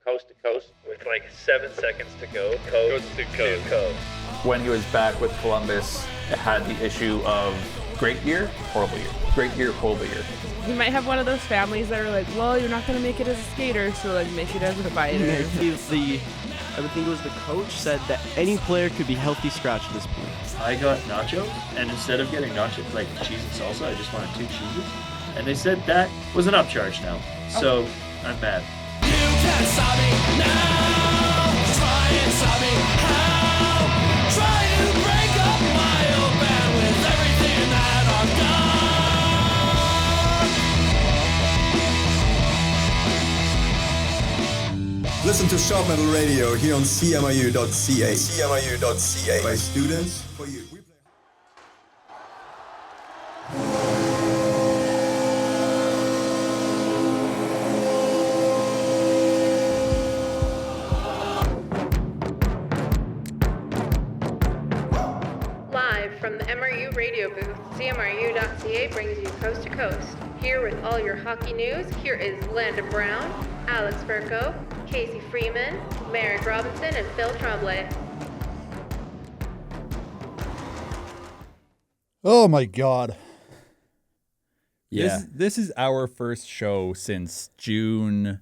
Coast to coast with like 7 seconds to go. Coast to coast. When he was back with Columbus, it had the issue of great year, horrible year. Great year, horrible year. He might have one of those families that are like, well, you're not going to make it as a skater, so like make it as a fighter. I would think it was the coach said that any player could be healthy scratch at this point. I got nachos, and instead of getting nachos like cheese and salsa, I just wanted 2 cheeses. And they said that was an upcharge now. So I'm mad. You can't stop me now. Try and stop me how? Try to break up my old band with everything that I've done. Listen to Sharp Metal Radio here on CMRU.ca. CMRU.ca by students for you. Live from the MRU radio booth, CMRU.ca brings you Coast to Coast. Here with all your hockey news, here is Landon Brown, Alex Burko, Casey Freeman, Merrick Robinson, and Phil Tremblay. Oh my God. Yeah. This is our first show since June.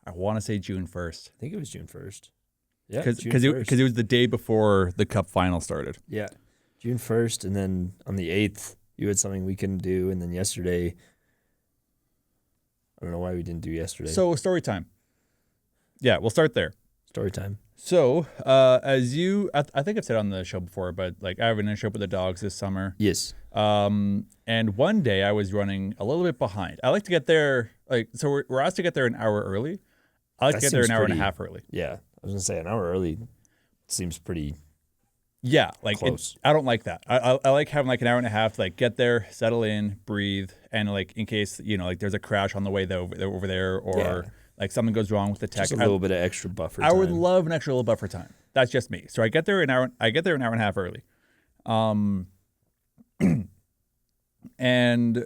I want to say June 1st. I think it was June 1st. Yeah, because it was the day before the Cup final started. Yeah, June 1st, and then on the 8th, you had something we couldn't do, and then yesterday, I don't know why we didn't do yesterday. So story time. Yeah, we'll start there. Story time. So, as you, I think I've said on the show before, but like I have an internship with the dogs this summer. Yes. And one day I was running a little bit behind. I like to get there, so we're asked to get there an hour early. I like to get there an hour and a half early. Yeah, I was gonna say an hour early seems pretty. Yeah, like close. I don't like that. I like having like an hour and a half to like get there, settle in, breathe, and like in case like there's a crash on the way over there, or like something goes wrong with the tech. Just a little bit of extra buffer. I would love an extra little buffer time. That's just me. So I get there an hour and a half early, and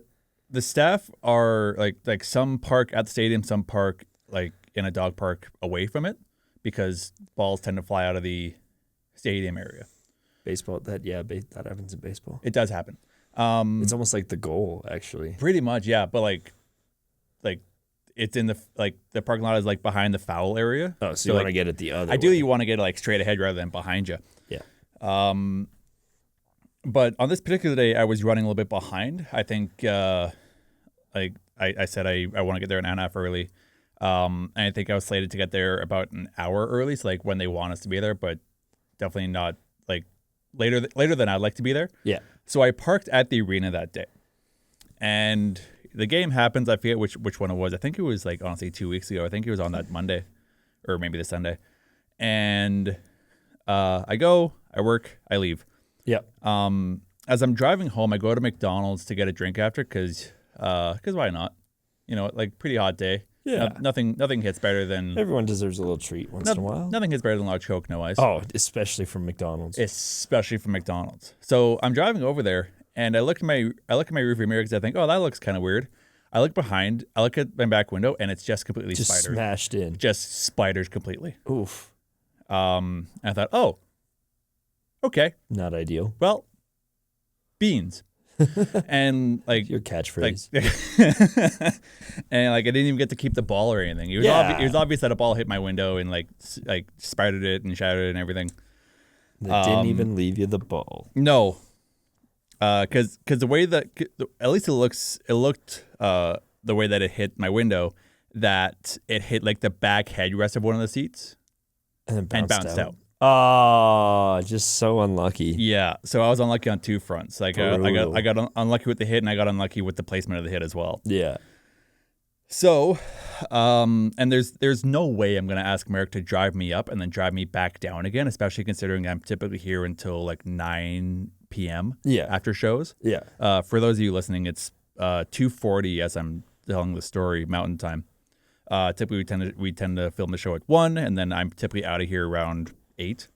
the staff are like some park at the stadium, some park like in a dog park away from it, because balls tend to fly out of the stadium area. Baseball, that happens in baseball. It does happen. It's almost like the goal, actually. Pretty much, yeah. But like it's in the parking lot is like behind the foul area. Oh, so you want to get it the other ideally way. You want to get it like straight ahead rather than behind you. Yeah. But on this particular day, I was running a little bit behind. I think I said I want to get there an hour and a half early. And I think I was slated to get there about an hour early, so like when they want us to be there, but definitely not like later than I'd like to be there. Yeah. So I parked at the arena that day, and the game happens. I forget which one it was. I think it was like honestly 2 weeks ago. I think it was on that Monday, or maybe the Sunday. And I go, I work, I leave. Yeah. As I'm driving home, I go to McDonald's to get a drink after, because why not? Like pretty hot day. Yeah. Nothing hits better than... Everyone deserves a little treat once in a while. Nothing hits better than large Coke, no ice. Oh, especially from McDonald's. So I'm driving over there, and I look at my rearview mirror because I think, oh, that looks kind of weird. I look behind, I look at my back window, and it's just completely just spiders. Smashed in. Just spiders completely. Oof. And I thought, oh, okay. Not ideal. Well, beans. And like your catchphrase, and like I didn't even get to keep the ball or anything. It was obvious that a ball hit my window and like spidered it and shattered it and everything. They didn't even leave you the ball. No, because the way that at least it looked the way that it hit my window, that it hit like the back headrest of one of the seats and bounced out. Oh, just so unlucky. Yeah, so I was unlucky on two fronts. Like I got unlucky with the hit, and I got unlucky with the placement of the hit as well. Yeah. So, and there's no way I'm gonna ask Merrick to drive me up and then drive me back down again, especially considering I'm typically here until like 9 p.m. Yeah. After shows. Yeah. For those of you listening, it's 2:40 as I'm telling the story Mountain Time. Typically we tend to film the show at 1, and then I'm typically out of here around 8.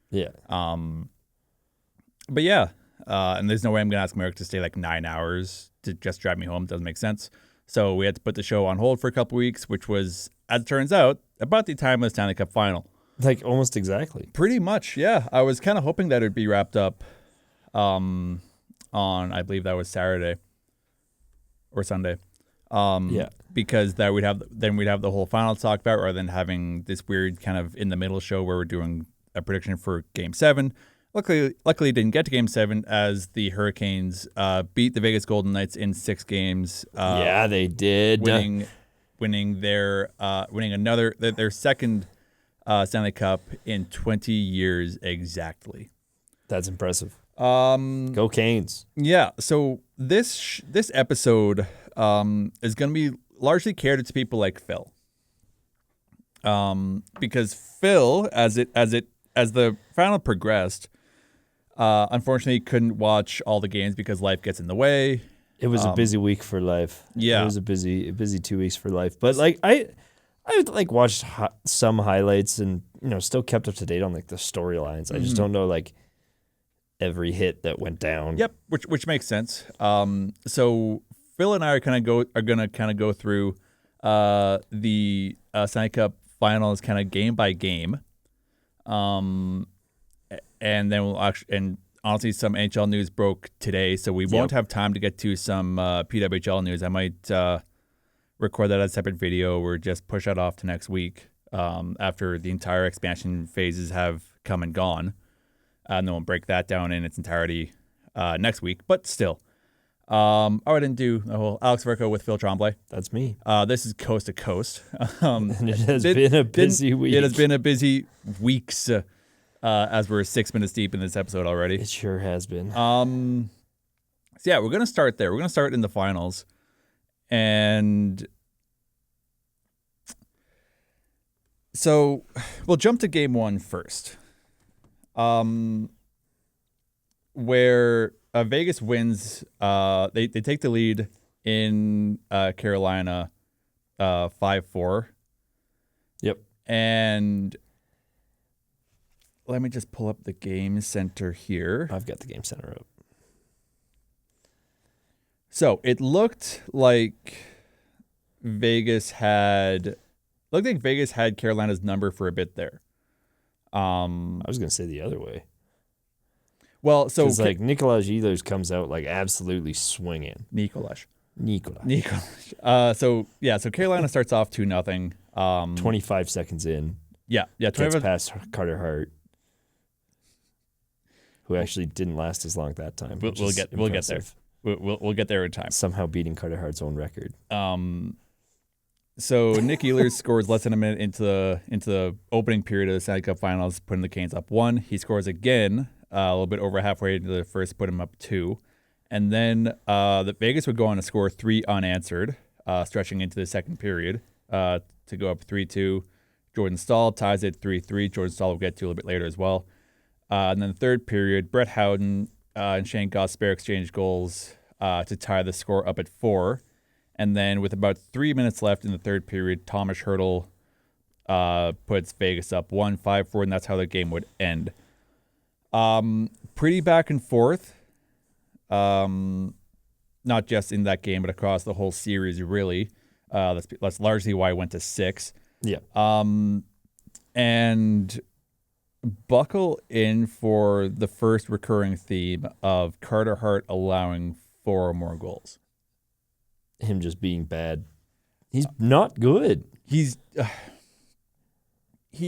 Yeah. But yeah, and there's no way I'm gonna ask Merrick to stay like 9 hours to just drive me home. It doesn't make sense. So we had to put the show on hold for a couple weeks, which was as it turns out, about the time of the Stanley Cup Final. Like almost exactly. Pretty much, yeah. I was kind of hoping that it would be wrapped up on, I believe that was Saturday or Sunday. Yeah. Because that we'd have the whole final to talk about rather than having this weird kind of in the middle show where we're doing a prediction for Game 7. Luckily didn't get to Game 7 as the Hurricanes beat the Vegas Golden Knights in 6 games. Yeah, they did. Winning their second Stanley Cup in 20 years exactly. That's impressive. Go Canes. Yeah. So this episode is going to be largely catered to people like Phil. Because Phil, as the final progressed, unfortunately couldn't watch all the games because life gets in the way. It was a busy week for life. Yeah. It was a busy 2 weeks for life. But like I like watched some highlights and still kept up to date on like the storylines. I just don't know like every hit that went down. Yep, which makes sense. So Phil and I are gonna go through the Stanley Cup Finals kind of game by game. And then honestly, some NHL news broke today, so we won't have time to get to some PWHL news. I might record that as a separate video or just push that off to next week after the entire expansion phases have come and gone. And then we'll break that down in its entirety next week. But still, I didn't do the whole Alex Verco with Phil Tremblay. That's me. This is Coast to Coast. And it has been a busy week. It has been a busy weeks. As we're 6 minutes deep in this episode already. It sure has been. So yeah, we're going to start there. We're going to start in the finals. And so we'll jump to game 1 first. Where Vegas wins. They take the lead in Carolina 5-4. Yep. And let me just pull up the game center here. I've got the game center up. So it looked like Vegas had Carolina's number for a bit there. I was gonna say the other way. Well, so like Nikolaj Ehlers comes out like absolutely swinging. Nikolaj. So Carolina starts off 2-0. 25 seconds in. Yeah. Gets past Carter Hart, who actually didn't last as long that time. We'll get there. We'll get there in time. Somehow beating Carter Hart's own record. So Nick Ehlers scores less than a minute into the opening period of the Stanley Cup Finals, putting the Canes up 1. He scores again a little bit over halfway into the first, put him up 2. And then the Vegas would go on to score 3 unanswered, stretching into the second period to go up 3-2. Jordan Stahl ties it 3-3. Jordan Stahl will get to a little bit later as well. And then the third period, Brett Howden and Shane Gosper exchanged goals to tie the score up at 4. And then with about 3 minutes left in the third period, Thomas Hertl puts Vegas up 1-5-4, and that's how the game would end. Pretty back and forth, not just in that game, but across the whole series, really. That's largely why I went to 6. Yeah. And buckle in for the first recurring theme of Carter Hart allowing 4 or more goals. Him just being bad. He's not good. He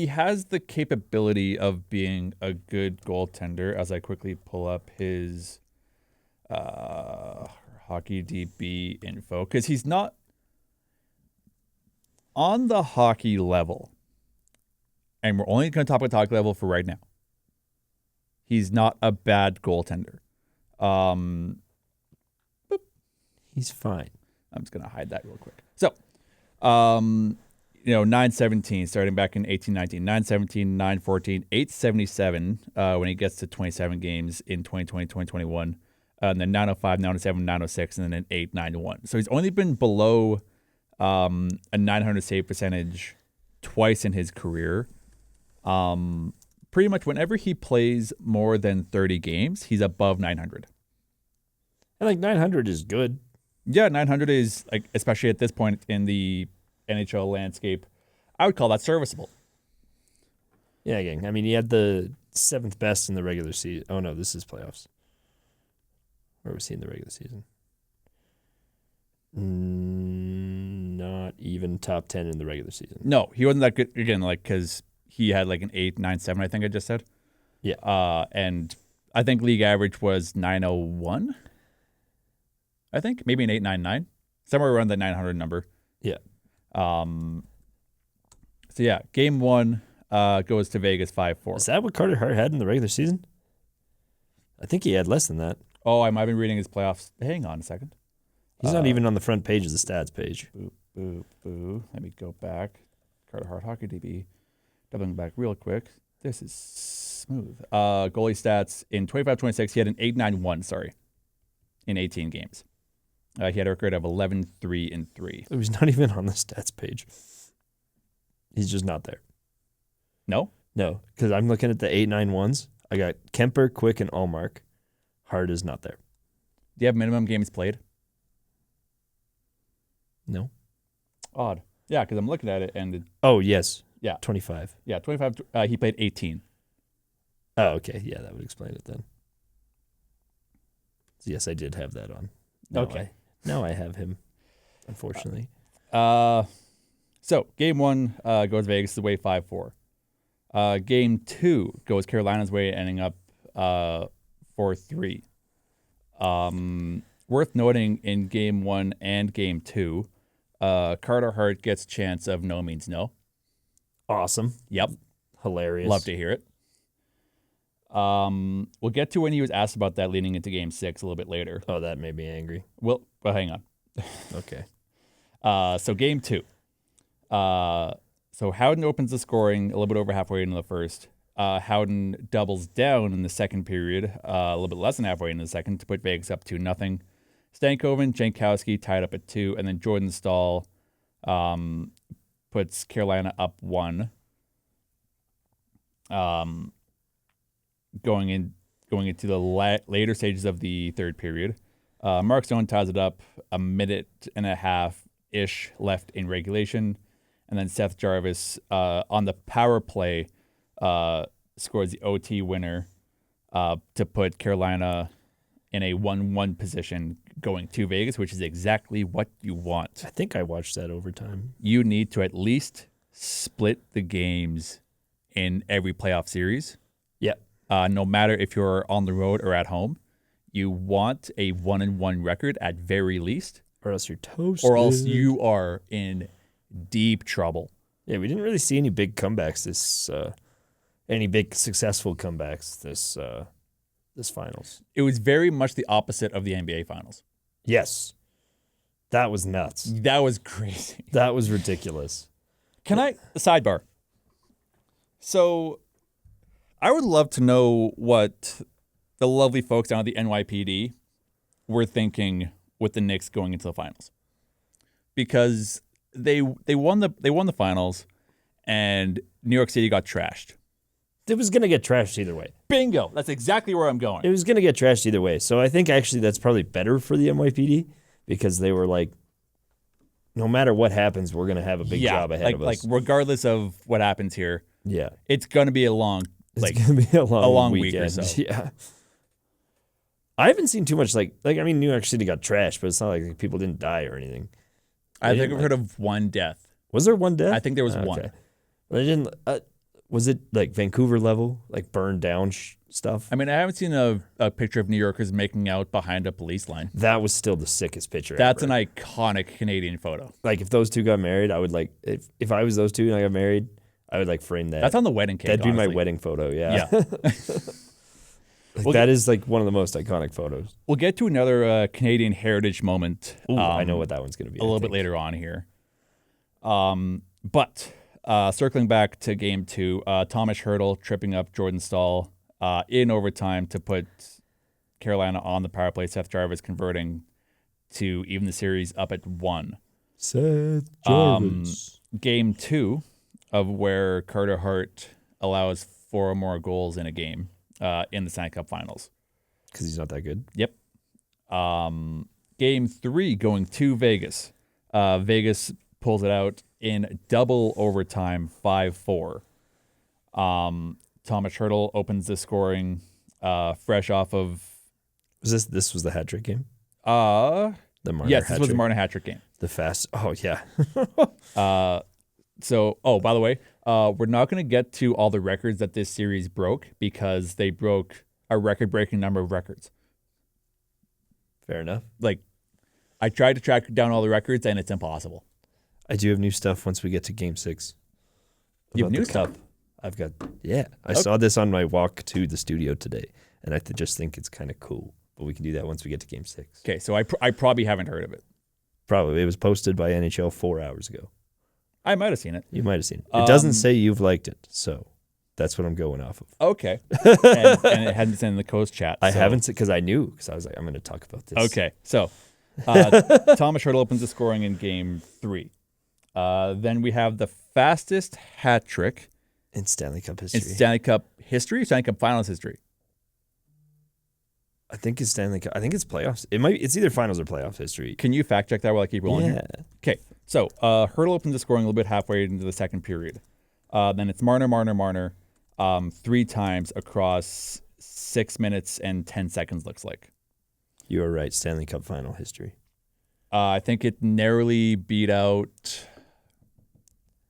has the capability of being a good goaltender, as I quickly pull up his hockey DB info, because he's not on the hockey level. And we're only going to talk about hockey level for right now. He's not a bad goaltender. He's fine. I'm just going to hide that real quick. So, 917 starting back in 1819, 917, 914, 877 when he gets to 27 games in 2020, 2021, and then 905, 907, 906, and then an 891. So he's only been below a 900 save percentage twice in his career. Pretty much whenever he plays more than 30 games, he's above 900. And like 900 is good. Yeah, 900 is, like, especially at this point in the NHL landscape, I would call that serviceable. Yeah, again, I mean, he had the 7th best in the regular season. Oh, no, this is playoffs. Where was he in the regular season? Not even top 10 in the regular season. No, he wasn't that good, again, like, because he had like an 8, 9, 7, I think I just said. Yeah. And I think league average was 901. I think maybe an 899, somewhere around the 900 number. Yeah. So yeah, game 1 goes to Vegas 5-4. Is that what Carter Hart had in the regular season? I think he had less than that. Oh, I might have been reading his playoffs. Hang on a second. He's not even on the front page of the stats page. Boo, boo, boo. Let me go back. Carter Hart Hockey DB. Doubling back real quick. This is smooth. Goalie stats in 25-26, he had an 891, in 18 games. He had a record of 11-3-3. So he's not even on the stats page. He's just not there. No? No, because I'm looking at the 891s. I got Kemper, Quick, and Allmark. Hart is not there. Do you have minimum games played? No. Odd. Yeah, because I'm looking at it and Oh, yes. Yeah. 25. Yeah, 25. He played 18. Oh, okay. Yeah, that would explain it then. So yes, I did have that on. Okay. Now I have him, unfortunately. So game 1 goes Vegas' way 5-4. Game 2 goes Carolina's way, ending up 4-3. Worth noting in game 1 and game 2, Carter Hart gets chance of no means no. Awesome. Yep. Hilarious. Love to hear it. We'll get to when he was asked about that leading into game 6 a little bit later. Oh, that made me angry. Well, hang on. Okay. So game 2. So Howden opens the scoring a little bit over halfway into the first. Howden doubles down in the second period, a little bit less than halfway into the second, to put Vegas up 2-0. Stankoven, Jankowski tied up at 2, and then Jordan Stahl puts Carolina up 1. Going into the later stages of the third period. Mark Stone ties it up a minute and a half-ish left in regulation. And then Seth Jarvis on the power play scores the OT winner to put Carolina in a 1-1 position going to Vegas, which is exactly what you want. I think I watched that overtime. You need to at least split the games in every playoff series. Yeah. No matter if you're on the road or at home, you want a 1-1 record at very least. Or else you're toasted. Or else you are in deep trouble. Yeah, we didn't really see any big comebacks any big successful comebacks this finals. It was very much the opposite of the NBA finals. Yes. That was nuts. That was crazy. That was ridiculous. Sidebar. So I would love to know what the lovely folks down at the NYPD were thinking with the Knicks going into the finals. Because they won the finals and New York City got trashed. It was going to get trashed either way. Bingo. That's exactly where I'm going. It was going to get trashed either way. So I think actually that's probably better for the NYPD because they were like, no matter what happens, we're going to have a big job ahead of us. Like regardless of what happens here, yeah, it's going to be a long going to be a long week or so. Yeah. I haven't seen too much New York City got trashed, but it's not like people didn't die or anything. I think I've heard of one death. Was there one death? I think there was one. They didn't. Was it like Vancouver level, like burned down stuff? I mean, I haven't seen a picture of New Yorkers making out behind a police line. That was still the sickest picture That's ever. an iconic Canadian photo. Like if those two got married, I would like if I was those two and I got married, I would like frame that. That's on the wedding cake. That'd be my honestly. wedding photo. Yeah. Well, that is like one of the most iconic photos. We'll get to another Canadian heritage moment. Ooh, I know what that one's going to be. A little bit later on here. But circling back to game 2, Thomas Hertl tripping up Jordan Stahl in overtime to put Carolina on the power play. Seth Jarvis converting to even the series up at 1. Seth Jarvis. Game 2 of where Carter Hart allows 4 more goals in a game in the Stanley Cup Finals. Because he's not that good. Yep. Game 3 going to Vegas. Vegas pulls it out in double overtime, 5-4. Thomas Hurdle opens the scoring, fresh off of. This was the hat trick game? The Marner yes, this hat was the trick? Marner hat trick game. The fast. Oh yeah. So, by the way, we're not going to get to all the records that this series broke because they broke a record-breaking number of records. Fair enough. Like, I tried to track down all the records, and it's impossible. I do have new stuff once we get to Game 6. You have About new the Cup. stuff? I've got, I saw this on my walk to the studio today, and I just think it's kind of cool. But we can do that once we get to Game 6. Okay, so I probably haven't heard of it. Probably. It was posted by NHL 4 hours ago. I might have seen it. You might have seen it. It doesn't say you've liked it, so that's what I'm going off of. Okay. and it hadn't been in the Coast chat. I so- haven't, because I knew, because I was like, I'm going to talk about this. Okay, so Thomas Hurdle opens the scoring in Game 3. Then we have the fastest hat trick In Stanley Cup history. in Stanley Cup history, Stanley Cup Finals history. I think it's Stanley Cup. I think it's playoffs. It's either finals or playoff history. Can you fact check that while I keep rolling Yeah. here? Okay, so Hurdle opens the scoring a little bit halfway into the second period. Then it's Marner, 3 times across 6 minutes and 10 seconds, looks like. You are right. Stanley Cup final history. I think it narrowly beat out.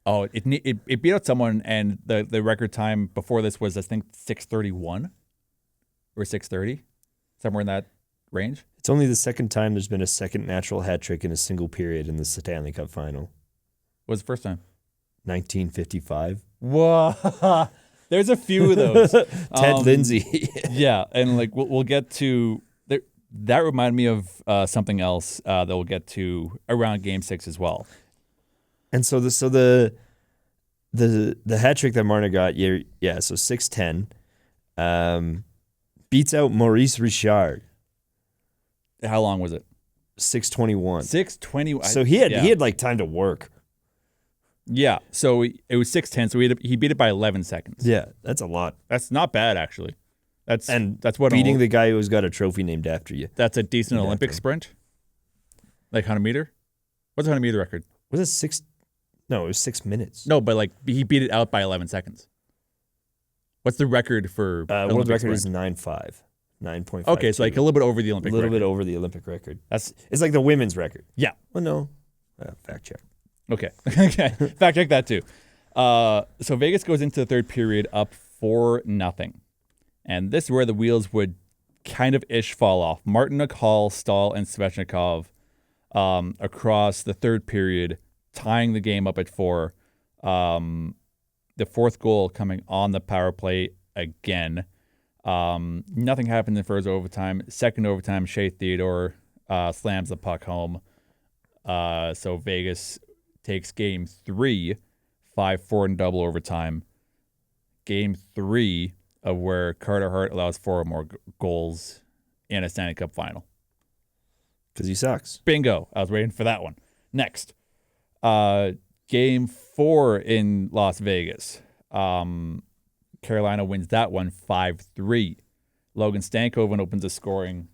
Oh, it beat out someone, and the record time before this was, I think, 6:31 or 6:30, somewhere in that range. It's only the second time there's been a second natural hat trick in a single period in the Stanley Cup final. What was the first time? 1955. Whoa, there's a few of those. Ted Lindsay. Yeah, and like we'll get to there. That reminded me of something else that we'll get to around Game 6 as well. And so the hat trick that Marner got, so 6'10", beats out Maurice Richard. How long was it? 6:21. 6:20. So he had like time to work. Yeah, so it was 6:10. So he beat it by 11 seconds. Yeah, that's a lot. That's not bad actually. That's what Beating the guy who's got a trophy named after you. That's a decent Named Olympic after him. sprint. Like 100 meter. What's a 100 meter record? Was it 6? No, it was 6 minutes. No, but like he beat it out by 11 seconds. What's the record for World Olympic record is sprint? 9.5. 9.5. Okay, so like a little bit over the Olympic a little record. bit over the Olympic record. That's It's like the women's record. yeah. Well, no. Fact check. Okay. Okay. Fact check that too. So Vegas goes into the third period up 4-0. And this is where the wheels would kind of fall off. Martinook, Hall, Stahl, and Svechnikov across the third period, tying the game up at 4. The fourth goal coming on the power play again. Nothing happened in the first overtime. Second overtime, Shea Theodore slams the puck home. So Vegas takes Game 3, 5-4 in double overtime. Game 3 of where Carter Hart allows 4 or more goals in a Stanley Cup final. Because he sucks. Bingo. I was waiting for that one. Next. Game 4 in Las Vegas. Carolina wins that one 5-3. Logan Stankoven opens the scoring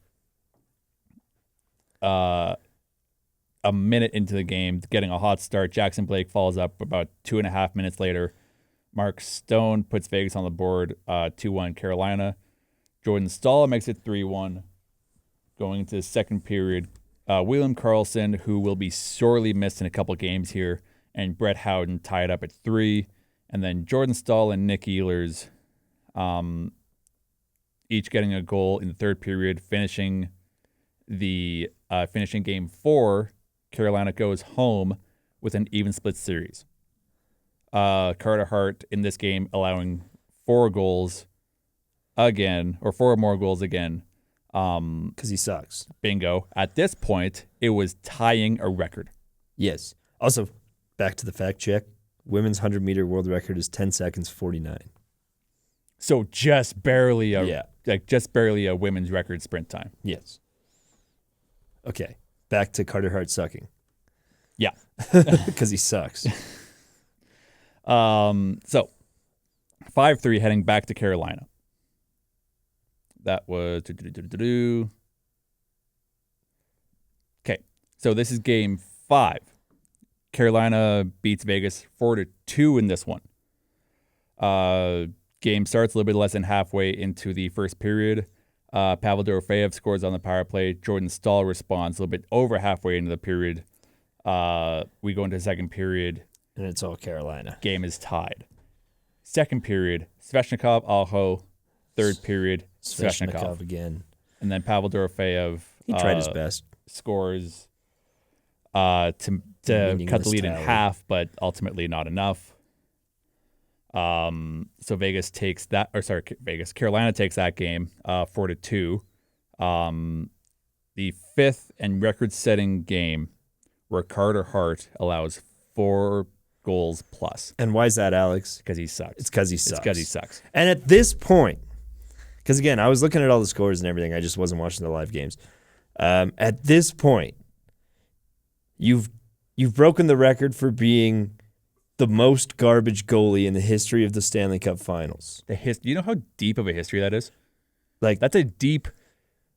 a minute into the game, getting a hot start. Jackson Blake follows up about 2.5 minutes later. Mark Stone puts Vegas on the board 2-1 Carolina. Jordan Stahl makes it 3-1. Going into the second period, William Karlsson, who will be sorely missed in a couple games here, and Brett Howden tied up at 3. And then Jordan Stahl and Nick Ehlers each getting a goal in the third period, finishing Game 4. Carolina goes home with an even split series. Carter Hart in this game allowing 4 goals again, or 4 more goals again. Because he sucks. Bingo. At this point, it was tying a record. Yes. Also, back to the fact check. Women's 100-meter world record is 10 seconds 49. So just barely Yeah. just barely a women's record sprint time. Yes. Okay. Back to Carter Hart sucking. Yeah. Because he sucks. So 5-3 heading back to Carolina. That was okay. So this is Game 5. Carolina beats Vegas 4-2 in this one. Game starts a little bit less than halfway into the first period. Pavel Dorofeyev scores on the power play. Jordan Stahl responds a little bit over halfway into the period. We go into the second period. And it's all Carolina. Game is tied. Second period, Svechnikov, Aho. Third period, Svechnikov again. And then Pavel Dorofeyev. He tried his best. Scores to cut the lead in tally. half, but ultimately not enough. So Carolina takes that game 4-2. The fifth and record-setting game where Carter Hart allows 4 goals plus. And why is that, Alex? Because he sucks. It's because he sucks. It's because he sucks. And at this point, because again, I was looking at all the scores and everything. I just wasn't watching the live games. At this point, you've broken the record for being the most garbage goalie in the history of the Stanley Cup Finals. You know how deep of a history that is? Like, that's a deep,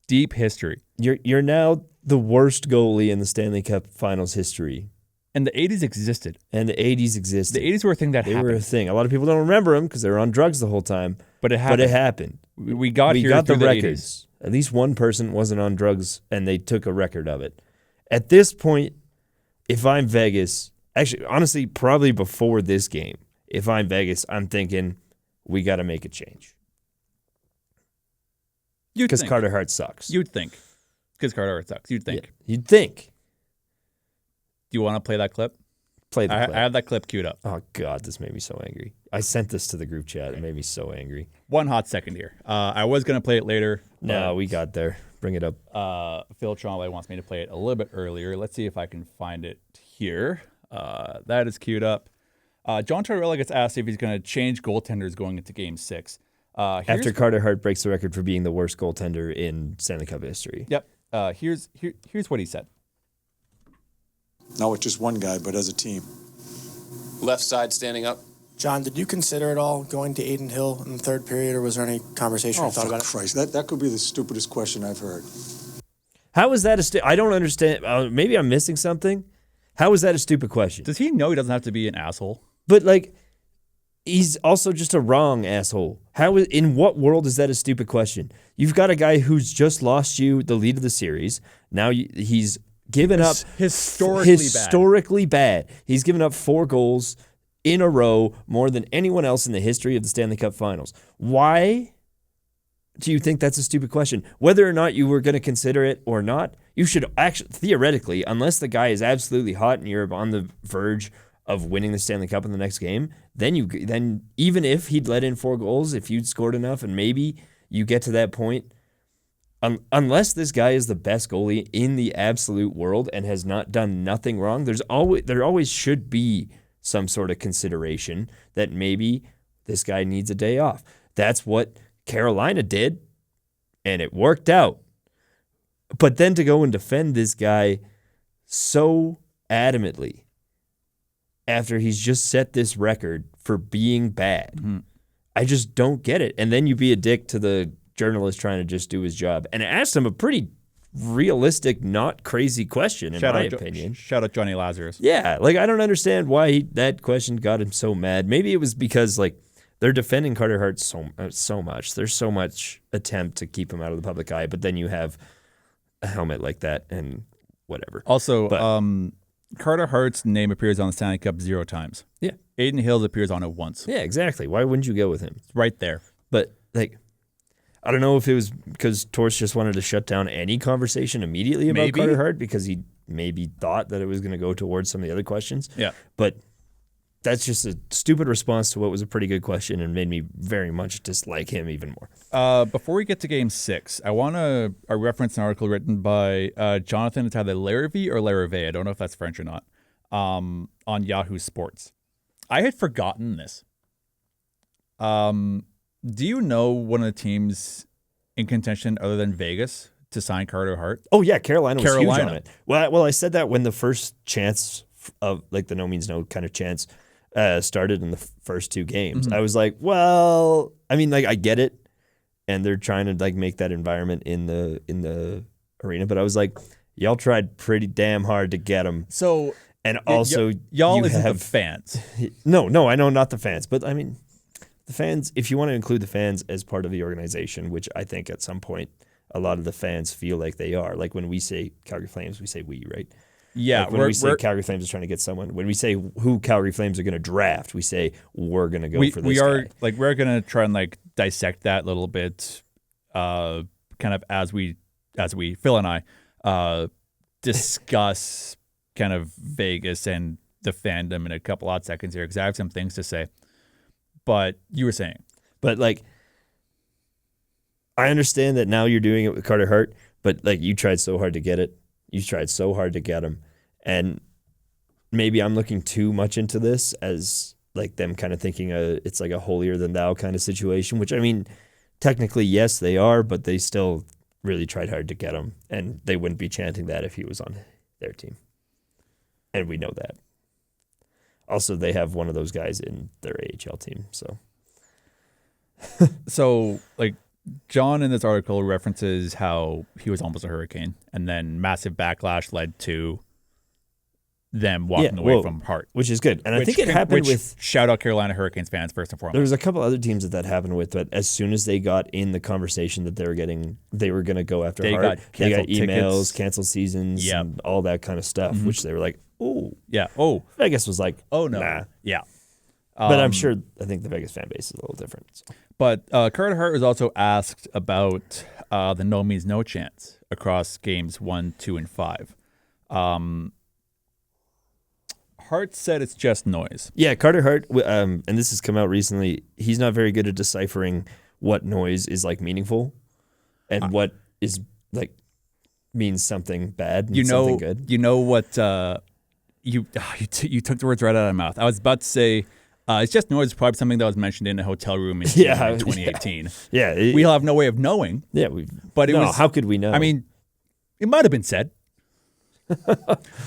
deep history. You're now the worst goalie in the Stanley Cup Finals history. And the 80s existed. The 80s were a thing that happened. They were a thing. A lot of people don't remember them because they were on drugs the whole time. But it happened. We got the the records. 80s. At least one person wasn't on drugs, and they took a record of it. At this point, if I'm Vegas, actually, honestly, probably before this game, if I'm Vegas, I'm thinking we got to make a change. Because Carter Hart sucks. You'd think. Because Carter Hart sucks. You'd think. Yeah, you'd think. Do you want to play that clip? Play the clip. I have that clip queued up. Oh, God, this made me so angry. I sent this to the group chat. It made me so angry. One hot second here. I was going to play it later. No, we got there. Bring it up. Phil Trombley wants me to play it a little bit earlier. Let's see if I can find it here. That is queued up. John Tortorella gets asked if he's going to change goaltenders going into Game 6. After Carter Hart breaks the record for being the worst goaltender in Stanley Cup history. Yep. Here's what he said. Not with just one guy, but as a team. Left side standing up. John, did you consider at all going to Aiden Hill in the third period, or was there any conversation or thought about it? Christ, that could be the stupidest question I've heard. How is that I don't understand. Maybe I'm missing something. How is that a stupid question? Does he know he doesn't have to be an asshole? But, like, he's also just a wrong asshole. In what world is that a stupid question? You've got a guy who's just lost you the lead of the series. Now he's given up historically bad. He's given up 4 goals in a row, more than anyone else in the history of the Stanley Cup Finals. Why do you think that's a stupid question? Whether or not you were going to consider it or not, you should actually, theoretically, unless the guy is absolutely hot and you're on the verge of winning the Stanley Cup in the next game, then even if he'd let in 4 goals, if you'd scored enough and maybe you get to that point, unless this guy is the best goalie in the absolute world and has not done nothing wrong, there always should be some sort of consideration that maybe this guy needs a day off. That's what Carolina did, and it worked out. But then to go and defend this guy so adamantly after he's just set this record for being bad, I just don't get it. And then you be a dick to the journalist trying to just do his job and asked him a pretty realistic, not crazy question, in my opinion. Shout out Johnny Lazarus. Yeah, like, I don't understand why that question got him so mad. Maybe it was because, like, they're defending Carter Hart so much. There's so much attempt to keep him out of the public eye, but then you have a helmet like that and whatever. Also, Carter Hart's name appears on the Stanley Cup 0 times. Yeah. Aiden Hills appears on it once. Yeah, exactly. Why wouldn't you go with him? It's right there. But, like, I don't know if it was because Torts just wanted to shut down any conversation immediately about Carter Hart because he maybe thought that it was going to go towards some of the other questions. Yeah. But that's just a stupid response to what was a pretty good question and made me very much dislike him even more. Before we get to Game 6, I want to reference an article written by Jonathan. It's either Larrivee or Larrivee. I don't know if that's French or not. On Yahoo Sports. I had forgotten this. Do you know one of the teams in contention other than Vegas to sign Carter Hart? Oh, yeah, Carolina was huge on it. Well, I said that when the first chance of, like, the no means no kind of chance started in the first 2 games. I was like, well, I mean, like, I get it, and they're trying to, like, make that environment in the arena, but I was like, y'all tried pretty damn hard to get him. So, And also, y'all you isn't have the fans. No, I know not the fans, but I mean, the fans. If you want to include the fans as part of the organization, which I think at some point a lot of the fans feel like they are. Like when we say Calgary Flames, we say we, right? Yeah, like when we say Calgary Flames is trying to get someone. When we say who Calgary Flames are going to draft, we say we're going to go for this guy. We're going to try and dissect that a little bit, kind of as we Phil and I discuss kind of Vegas and the fandom in a couple odd seconds here because I have some things to say. But you were saying, but I understand that now you're doing it with Carter Hart, but you tried so hard to get it. You tried so hard to get him. And maybe I'm looking too much into this as them kind of thinking it's like a holier than thou kind of situation, which I mean, technically, yes, they are, but they still really tried hard to get him. And they wouldn't be chanting that if he was on their team. And we know that. Also, they have one of those guys in their AHL team. So John in this article references how he was almost a Hurricane, and then massive backlash led to them walking away from Hart, which is good. And I think it happened with shout out Carolina Hurricanes fans first and foremost. There was a couple other teams that happened with, but as soon as they got in the conversation that they were going to go after Hart, they got emails, canceled seasons, and all that kind of stuff, which they were like, oh. Yeah. Oh. Vegas was like, oh, no. Nah. Yeah. But I think the Vegas fan base is a little different. So. But Carter Hart was also asked about the no means no chance across games 1, 2, and 5. Hart said it's just noise. Yeah, Carter Hart, and this has come out recently, he's not very good at deciphering what noise is meaningful and what is means something bad and something good. You know what? You took the words right out of my mouth. I was about to say it's just noise. Probably something that was mentioned in a hotel room in 2018. Yeah, we'll have no way of knowing. Yeah, but it was. How could we know? I mean, it might have been said.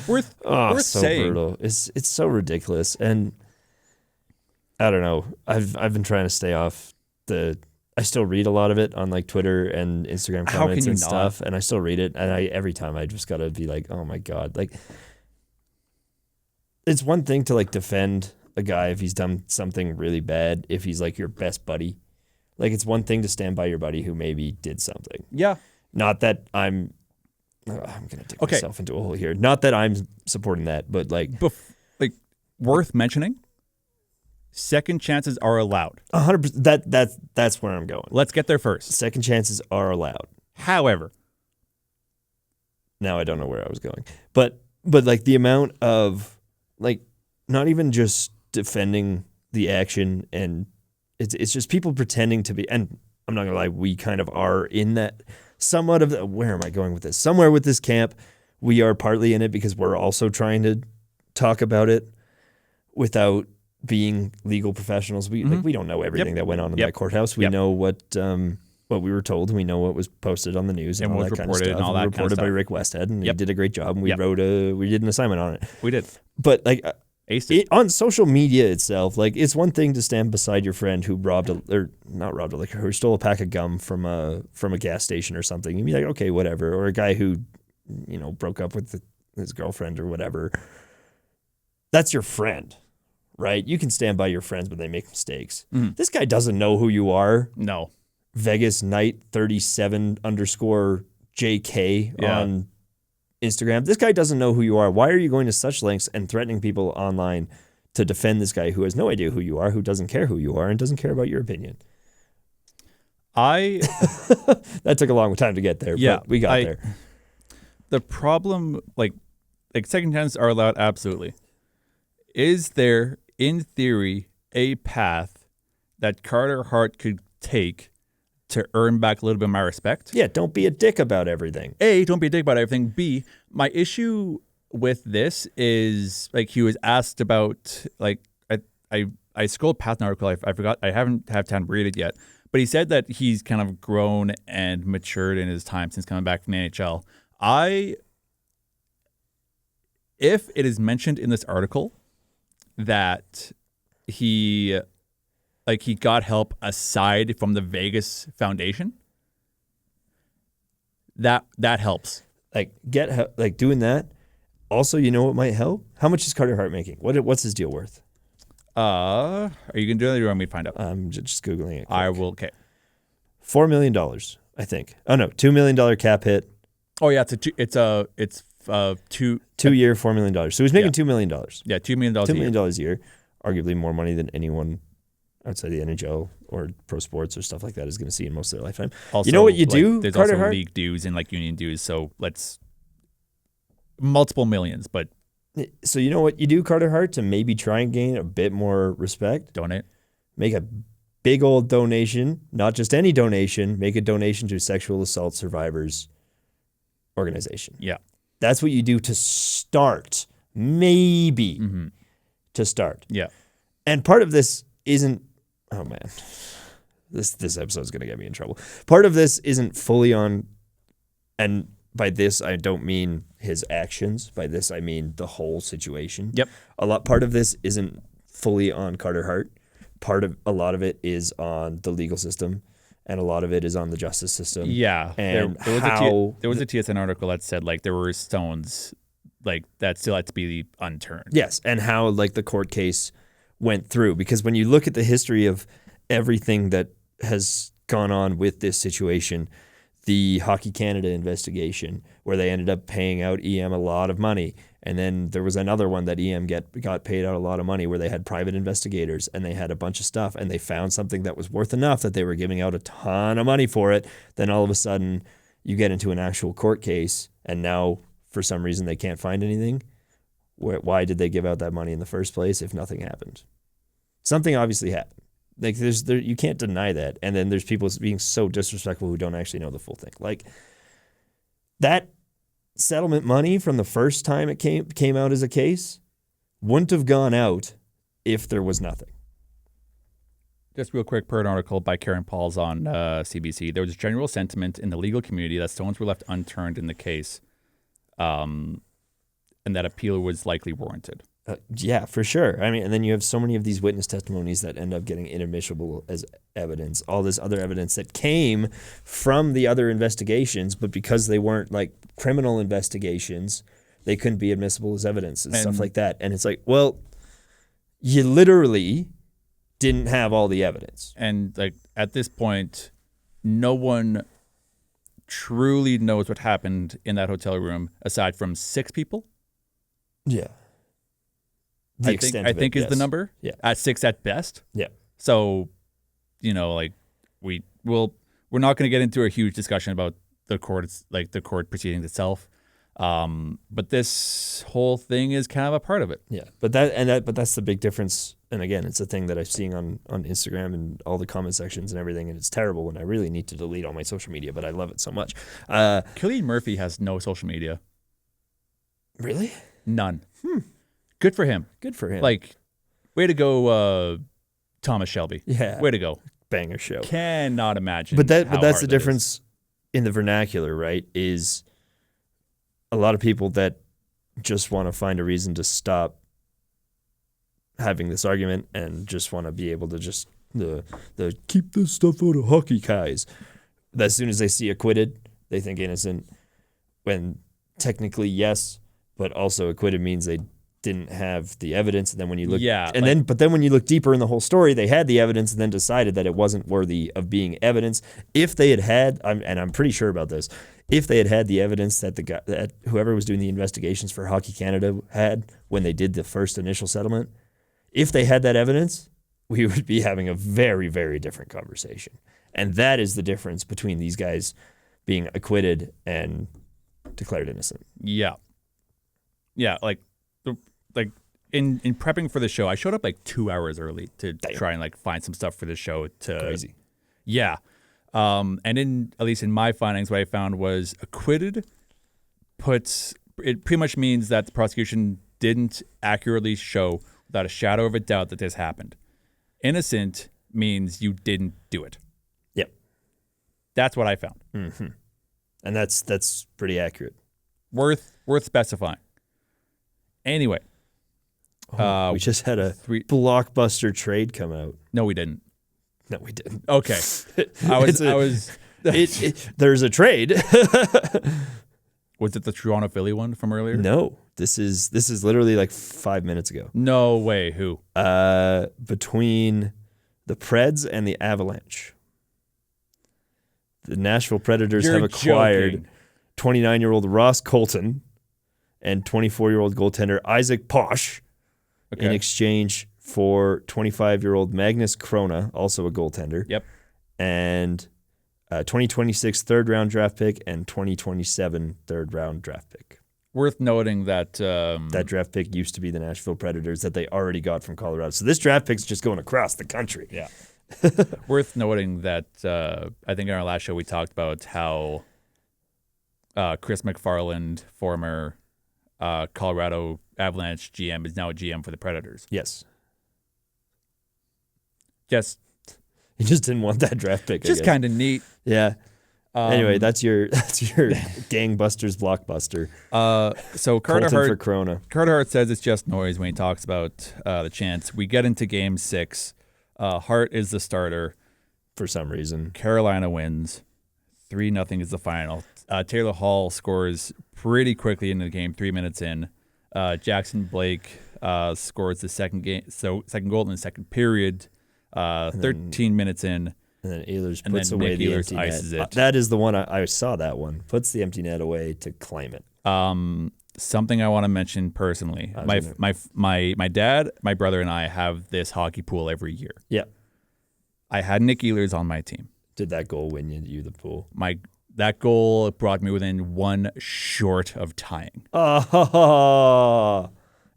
worth so saying. Brutal. It's so ridiculous, and I don't know. I've been trying to stay off the. I still read a lot of it on Twitter and Instagram comments and stuff, and I still read it. And every time I just gotta be like, oh my god, it's one thing to defend a guy if he's done something really bad, if he's your best buddy. It's one thing to stand by your buddy who maybe did something. Yeah. Not that I'm going to dig myself into a hole here. Not that I'm supporting that, but worth mentioning, second chances are allowed. 100%. That's where I'm going. Let's get there first. Second chances are allowed. However, now I don't know where I was going, but the amount of not even just defending the action, and it's just people pretending to be, and I'm not gonna lie, we kind of are in that somewhat of the, where am I going with this? Somewhere with this camp, we are partly in it because we're also trying to talk about it without being legal professionals. We we don't know everything that went on in that courthouse. We know what we were told. We know what was posted on the news and all that kind of stuff. And all that reported by Rick Westhead, and he did a great job. And we we did an assignment on it. We did, but on social media itself, it's one thing to stand beside your friend who who stole a pack of gum from a gas station or something. You'd be like, okay, whatever. Or a guy who, broke up with his girlfriend or whatever. That's your friend, right? You can stand by your friends when they make mistakes. This guy doesn't know who you are. No. Vegas Knight 37_JK on Instagram. This guy doesn't know who you are. Why are you going to such lengths and threatening people online to defend this guy who has no idea who you are, who doesn't care who you are, and doesn't care about your opinion? That took a long time to get there, but we got there. The problem, second chances are allowed, absolutely. Is there, in theory, a path that Carter Hart could take to earn back a little bit of my respect? Yeah, don't be a dick about everything. A, don't be a dick about everything. B, my issue with this is he was asked about I scrolled past an article. I forgot. I haven't had time to read it yet. But he said that he's kind of grown and matured in his time since coming back from the NHL. If it is mentioned in this article that he got help aside from the Vegas Foundation, that helps. Doing that, Also, you know what might help? How much is Carter Hart making? What's his deal worth? Are you gonna do that, or do you want me to find out? I'm just googling it. Quick. I will. Okay. $4 million, I think. Oh no, $2 million cap hit. Oh yeah, it's 2-year, $4 million. So he's making $2 million. Yeah, $2 million. $2 million a year. Arguably more money than anyone outside the NHL or pro sports or stuff like that is going to see in most of their lifetime. Also, you know what you do, There's Carter also Hart? league dues and like union dues, so let's multiple millions. But so you know what you do, Carter Hart, to maybe try and gain a bit more respect? Donate. Make a big old donation, not just any donation. Make a donation to Sexual Assault Survivors Organization. Yeah, that's what you do to start. Maybe to start. Yeah, and part of this isn't. Oh man, this episode is gonna get me in trouble. Part of this isn't fully on, and by this I don't mean his actions. By this I mean the whole situation. Yep. Part of this isn't fully on Carter Hart. A lot of it is on the legal system, and a lot of it is on the justice system. Yeah, and there was a TSN article that said like there were stones like that still had to be unturned. Yes, and how like the court case went through, because when you look at the history of everything that has gone on with this situation, the Hockey Canada investigation where they ended up paying out EM a lot of money, and then there was another one that EM got paid out a lot of money where they had private investigators and they had a bunch of stuff and they found something that was worth enough that they were giving out a ton of money for it. Then all of a sudden you get into an actual court case and now for some reason they can't find anything. Why did they give out that money in the first place if nothing happened? Something obviously happened. Like you can't deny that. And then there's people being so disrespectful who don't actually know the full thing. Like that settlement money from the first time it came out as a case wouldn't have gone out if there was nothing. Just real quick, per an article by Karen Pauls on CBC, there was a general sentiment in the legal community that stones were left unturned in the case, and that appeal was likely warranted. Yeah, for sure. I mean, and then you have so many of these witness testimonies that end up getting inadmissible as evidence. All this other evidence that came from the other investigations, but because they weren't like criminal investigations, they couldn't be admissible as evidence and stuff like that. And it's like, well, you literally didn't have all the evidence. And like at this point, no one truly knows what happened in that hotel room aside from 6 people. Yeah. I think is the number. Yeah. At 6 at best. Yeah. So, like we're not going to get into a huge discussion about the court proceedings itself. But this whole thing is kind of a part of it. Yeah. But that's the big difference. And again, it's a thing that I've seen on Instagram and all the comment sections and everything. And it's terrible when I really need to delete all my social media, but I love it so much. Cillian Murphy has no social media. Really? None. Good for him. Good for him. Like, way to go, Thomas Shelby. Yeah. Way to go. Banger show. Cannot imagine. But that's the difference in the vernacular, right? Is a lot of people that just want to find a reason to stop having this argument and just want to be able to just the keep this stuff out of hockey guys. As soon as they see acquitted, they think innocent. When technically yes, but also acquitted means they didn't have the evidence. And then when you look, but then when you look deeper in the whole story, they had the evidence and then decided that it wasn't worthy of being evidence. If they had, and I'm pretty sure about this, if they had the evidence that whoever was doing the investigations for Hockey Canada had when they did the first initial settlement, if they had that evidence, we would be having a very, very different conversation. And that is the difference between these guys being acquitted and declared innocent. Yeah. Yeah, like in prepping for the show, I showed up like 2 hours early to try and like find some stuff for the show. Crazy. Yeah. And at least in my findings, what I found was acquitted it pretty much means that the prosecution didn't accurately show without a shadow of a doubt that this happened. Innocent means you didn't do it. Yep. That's what I found. Mm-hmm. And that's pretty accurate. Worth specifying. Anyway. We just had a blockbuster trade come out. No, we didn't. No, we didn't. Okay. There's a trade. Was it the Toronto Philly one from earlier? No. This is literally like 5 minutes ago. No way. Who? Between the Preds and the Avalanche. The Nashville Predators You're have acquired joking. 29-year-old Ross Colton and 24-year-old goaltender Isaac Posh in exchange for 25-year-old Magnus Krona, also a goaltender. Yep. And 2026 third-round draft pick and 2027 third-round draft pick. Worth noting that that draft pick used to be the Nashville Predators that they already got from Colorado. So this draft pick's just going across the country. Yeah. Worth noting that I think in our last show we talked about how Chris McFarland, former Colorado Avalanche GM, is now a GM for the Predators. Yes. Just he just didn't want that draft pick. Just kind of neat. Yeah. Anyway, that's your gangbusters blockbuster. So Carter Colton Hart for Corona. Carter Hart says it's just noise when he talks about the chance. We get into Game 6. Hart is the starter. For some reason. Carolina wins. 3-0 is the final. Taylor Hall scores pretty quickly into the game, 3 minutes in. Jackson Blake scores the second goal in the second period, 13 minutes in. And then Ehlers and puts then away Nick the Ehlers empty ices net. it. That is the one I saw that one. Puts the empty net away to claim it. Something I want to mention personally. My dad, my brother, and I have this hockey pool every year. Yeah. I had Nick Ehlers on my team. Did that goal win you the pool? That goal brought me within one short of tying. Oh.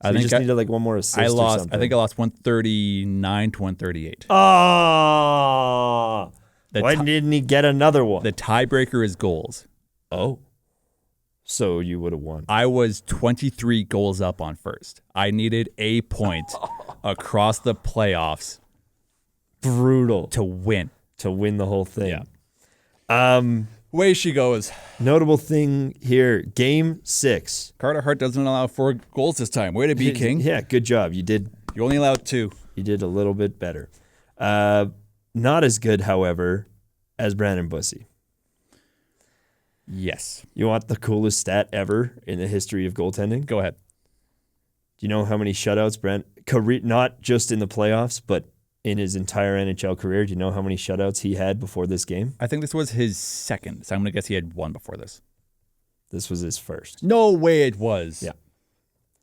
So I think you just needed like one more assist or something. I think I lost 139 to 138. Oh. Why didn't he get another one? The tiebreaker is goals. Oh. So you would have won. I was 23 goals up on first. I needed a point across the playoffs. Brutal. To win. To win the whole thing. Yeah. Way she goes. Notable thing here, Game 6. Carter Hart doesn't allow 4 goals this time. Way to be, King. Yeah, good job. You only allowed 2. You did a little bit better. Not as good, however, as Brandon Bussey. Yes. You want the coolest stat ever in the history of goaltending? Go ahead. Do you know how many shutouts not just in the playoffs, but in his entire NHL career? Do you know how many shutouts he had before this game? I think this was his second, so I'm going to guess he had 1 before this. This was his first. No way it was. Yeah.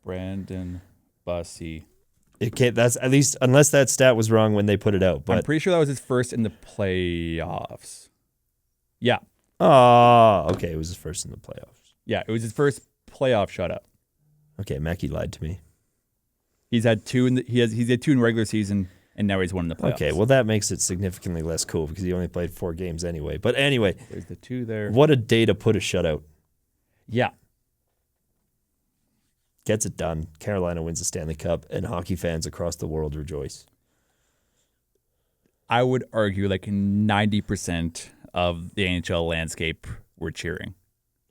Brandon Bussey. That's at least, unless that stat was wrong when they put it out. But I'm pretty sure that was his first in the playoffs. Yeah. Oh, okay. It was his first in the playoffs. Yeah, it was his first playoff shutout. Okay, Mackie lied to me. He's had 2 he's had 2 in regular season, and now he's 1 in the playoffs. Okay, well that makes it significantly less cool because he only played 4 games anyway. But anyway, there's the 2 there. What a day to put a shutout. Yeah. Gets it done. Carolina wins the Stanley Cup, and hockey fans across the world rejoice. I would argue like 90% of the NHL landscape were cheering.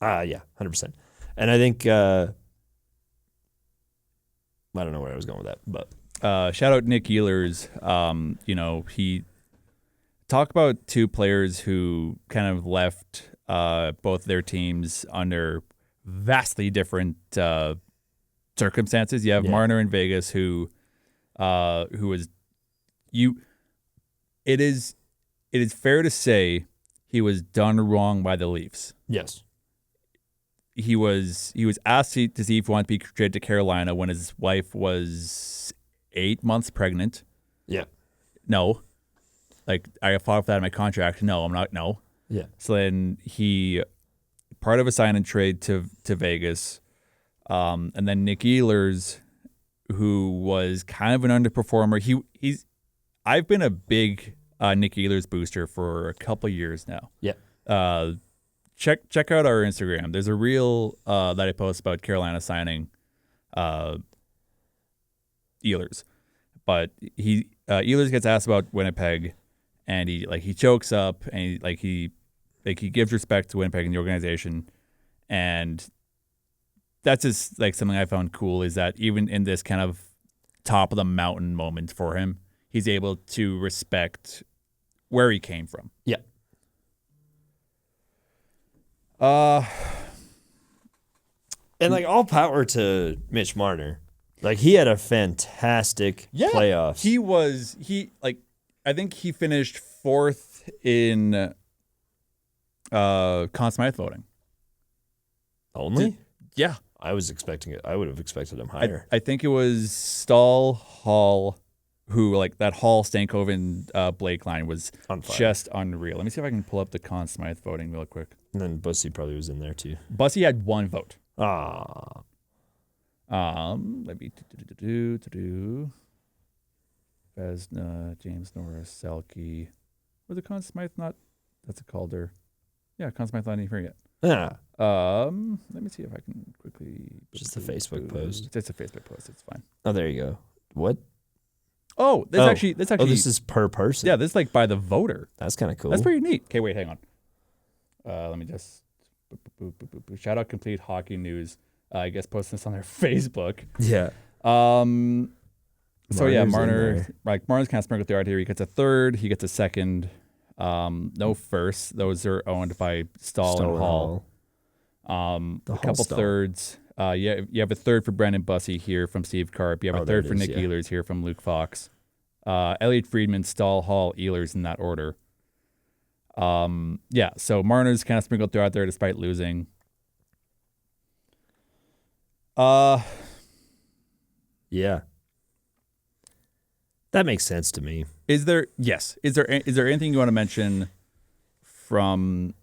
Yeah, 100%. And I think I don't know where I was going with that, but shout out Nick Ehlers. He talked about 2 players who kind of left both their teams under vastly different circumstances. You have Marner in Vegas, who was It is fair to say he was done wrong by the Leafs. Yes. He was asked to see if he wanted to be traded to Carolina when his wife was 8 months pregnant. Yeah. No. Like, I fought for that in my contract. No, I'm not. No. Yeah. So then part of a sign and trade to Vegas. And then Nick Ehlers, who was kind of an underperformer. I've been a big Nick Ehlers booster for a couple years now. Yeah. Check out our Instagram. There's a reel that I post about Carolina signing Ehlers, but Ehlers gets asked about Winnipeg, and he chokes up, and he gives respect to Winnipeg and the organization, and that's just like something I found cool, is that even in this kind of top of the mountain moment for him, he's able to respect where he came from. Yeah. And like all power to Mitch Marner. Like he had a fantastic playoffs. I think he finished 4th in Conn Smythe voting. Only? Yeah. I was expecting it. I would have expected him higher. I think it was Stahl, Hall, who like that Hall, Stankoven, Blake line was On fire. just unreal. Let me see if I can pull up the Conn Smythe voting real quick. And then Bussy probably was in there too. Bussy had 1 vote. Ah. Let me do. Vesna, James Norris, Selke. Was it Conn Smythe not? That's a Calder. Yeah, Conn Smythe not even here yet. Yeah. Let me see if I can quickly. Just a Facebook post. It's a Facebook post. It's fine. Oh, there you go. What? Oh, that's actually. Oh, this is per person. Yeah, this is like by the voter. That's kind of cool. That's pretty neat. Okay, wait, hang on. Let me just. Shout out Complete Hockey News. I guess posting this on their Facebook. Yeah. So yeah, Marner's kind of sprinkled throughout here. He gets a 3rd. He gets a 2nd. No first. Those are owned by Stahl and Hall. A couple thirds. You have a 3rd for Brandon Bussy here from Steve Karp. You have a 3rd for Nick Ehlers here from Luke Fox. Elliot Friedman, Stahl, Hall, Ehlers in that order. So Marner's kind of sprinkled throughout there despite losing. Yeah. That makes sense to me. Is there anything you want to mention from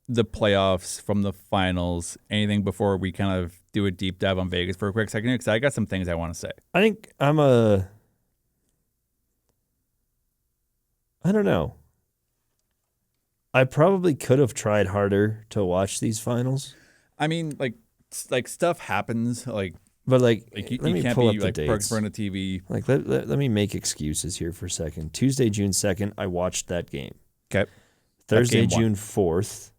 the playoffs, from the finals, anything before we kind of do a deep dive on Vegas for a quick second? Because I got some things I want to say. I think I don't know. I probably could have tried harder to watch these finals. I mean, like stuff happens, but you let me can't pull be up the like dates. parked in front of TV. Like let me make excuses here for a second. Tuesday, June 2nd, I watched that game. Okay. Thursday, June 4th,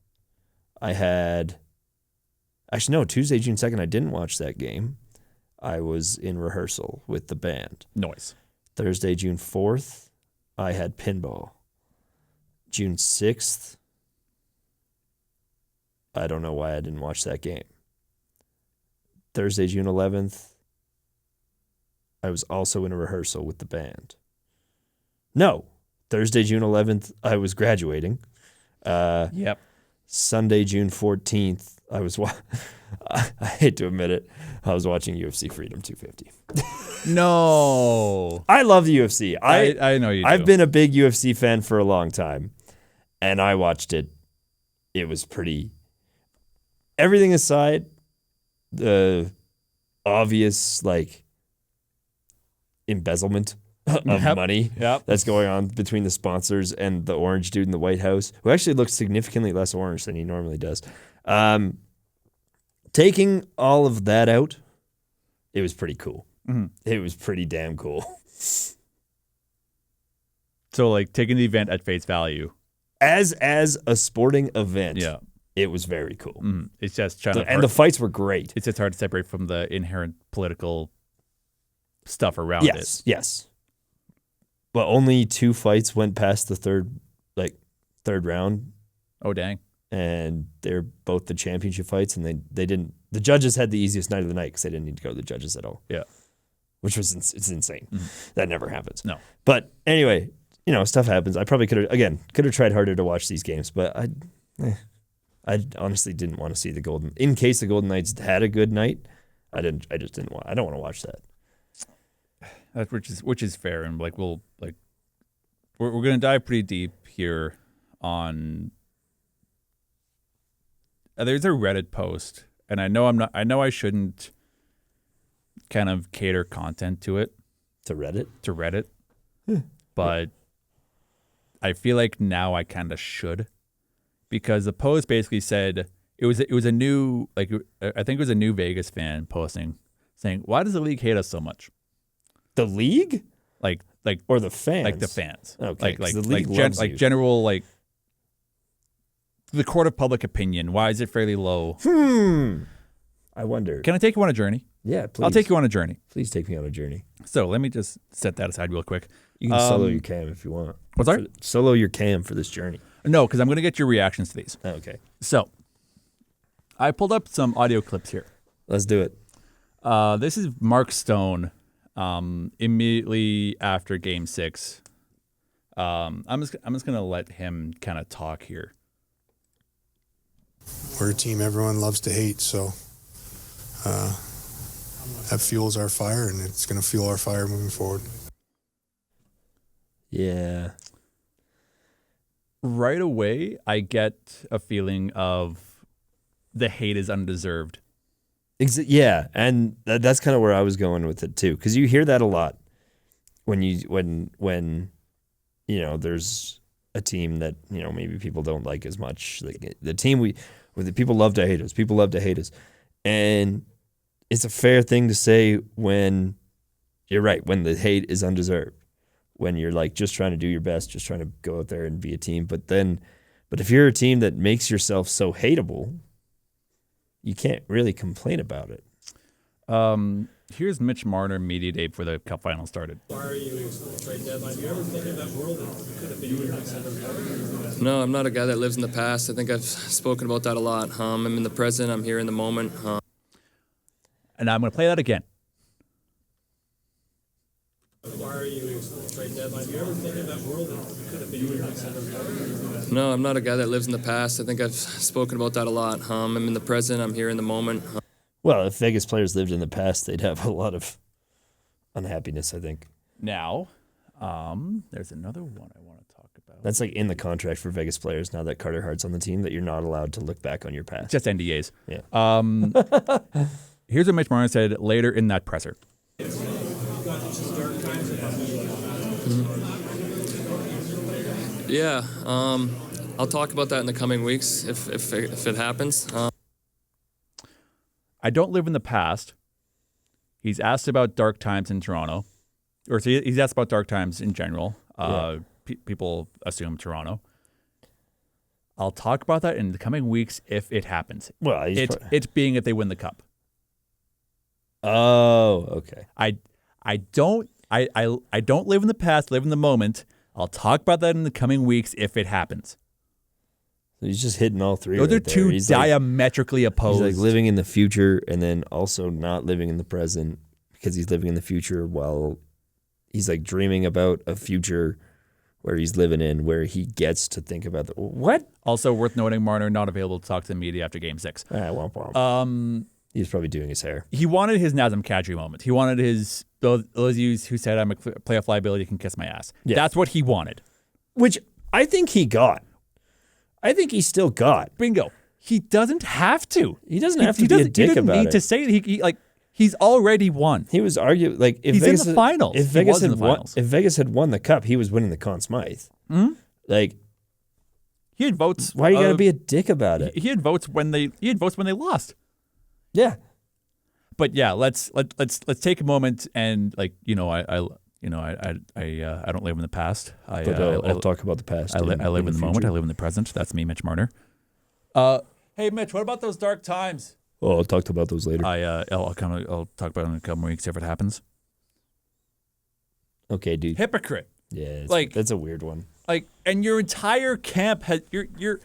I had. Actually, no. Tuesday, June 2nd, I didn't watch that game. I was in rehearsal with the band. Noise. Thursday, June 4th, I had pinball. June 6th, I don't know why I didn't watch that game. Thursday, June 11th, I was also in a rehearsal with the band. No, Thursday, June 11th, I was graduating. Yep. Sunday, June 14th, I hate to admit it, I was watching UFC Freedom 250. No. I love the UFC. I know you do. I've been a big UFC fan for a long time, and I watched it. It was pretty... Everything aside, the obvious, embezzlement of money that's going on between the sponsors and the orange dude in the White House, who actually looks significantly less orange than he normally does. Taking all of that out, it was pretty cool. Mm-hmm. It was pretty damn cool. So, taking the event at face value. As a sporting event, yeah, it was very cool. Mm-hmm. It's just the fights were great. It's just hard to separate from the inherent political stuff around it. Yes. But only 2 fights went past the third round. Oh, dang. And they're both the championship fights, and they didn't. The judges had the easiest night of the night because they didn't need to go to the judges at all. Yeah, which was it's insane. Mm-hmm. That never happens. No, but anyway, stuff happens. I probably could have tried harder to watch these games, but I honestly didn't want to see the Golden. In case the Golden Knights had a good night, I just didn't want. I don't want to watch that. Which is fair, and we're gonna dive pretty deep here on. There's a Reddit post, and I know I shouldn't kind of cater content to it. To Reddit? But I feel like now I kind of should, because the post basically said it was a new, I think it was a new Vegas fan posting saying, why does the league hate us so much? The league? Or the fans? The fans. Okay. The league loves you. General the court of public opinion. Why is it fairly low? I wonder. Can I take you on a journey? Yeah, please. I'll take you on a journey. Please take me on a journey. So let me just set that aside real quick. You can solo your cam if you want. What's that? Solo your cam for this journey. No, because I'm going to get your reactions to these. Okay. So I pulled up some audio clips here. Let's do it. This is Mark Stone. Immediately after Game 6. I'm just gonna let him kind of talk here. We're a team everyone loves to hate, so that fuels our fire, and it's going to fuel our fire moving forward. Yeah. Right away, I get a feeling of the hate is undeserved. Yeah, and that's kind of where I was going with it too, because you hear that a lot when there's a team that maybe people don't like as much. Like the team where the people love to hate us. People love to hate us, and it's a fair thing to say when you're right, when the hate is undeserved, when you're like just trying to do your best, just trying to go out there and be a team. But if you're a team that makes yourself so hateable, you can't really complain about it. Here's Mitch Marner media day before the Cup Finals started. Why are you trade deadline? Do you ever think of that world that could have been your next ever? No, I'm not a guy that lives in the past. I think I've spoken about that a lot. I'm in the present. I'm here in the moment. And I'm going to play that again. Why are you trade deadline? Do you ever think of that world that could have been your next ever? No, I'm not a guy that lives in the past. I think I've spoken about that a lot. I'm in the present. I'm here in the moment. Well, if Vegas players lived in the past, they'd have a lot of unhappiness, I think. Now, there's another one I want to talk about. That's like in the contract for Vegas players now that Carter Hart's on the team, that you're not allowed to look back on your past. Just NDAs. Yeah. Here's what Mitch Marner said later in that presser. Yeah, I'll talk about that in the coming weeks if it happens. I don't live in the past. He's asked about dark times in Toronto, or he's asked about dark times in general. People assume Toronto. I'll talk about that in the coming weeks if it happens. Well, it's being if they win the cup. Oh, okay. I don't live in the past, live in the moment. I'll talk about that in the coming weeks if it happens. He's just hitting all three. Those are two diametrically opposed. He's like living in the future and then also not living in the present because he's living in the future while he's like dreaming about a future where he's living in, where he gets to think about what? Also worth noting, Marner not available to talk to the media after Game 6. Womp womp. He was probably doing his hair. He wanted his Nazem Kadri moment. He wanted his those of you who said I'm a playoff liability can kiss my ass. Yeah. That's what he wanted. Which I think he got. I think he still got. Bingo. He doesn't have to. He doesn't have to be a dick about it. He doesn't need to say it. He's already won. He was arguing if he's Vegas in the finals. If Vegas had won the cup, he was winning the Conn Smythe. Mm-hmm. He had votes. Why you gotta be a dick about it? He had votes when they lost. Yeah. But yeah, let's take a moment and I don't live in the past. I'll talk about the past. I live in the moment. I live in the present. That's me, Mitch Marner. Hey, Mitch, what about those dark times? Oh, I'll talk about those later. I'll talk about it in a couple weeks if it happens. Okay, dude. Hypocrite. Yeah, that's a weird one. And your entire camp has your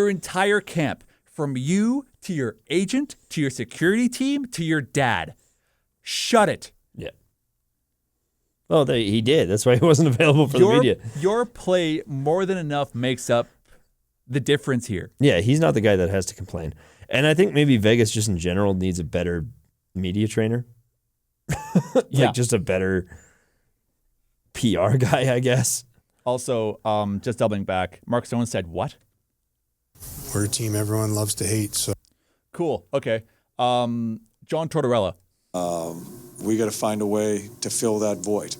entire camp, from you to your agent to your security team to your dad, shut it. Yeah. Well, he did. That's why he wasn't available for the media. Your play more than enough makes up the difference here. Yeah, he's not the guy that has to complain. And I think maybe Vegas just in general needs a better media trainer. Just a better PR guy, I guess. Also, just doubling back, Mark Stone said what? We're a team everyone loves to hate, so. Cool. Okay. John Tortorella. We got to find a way to fill that void.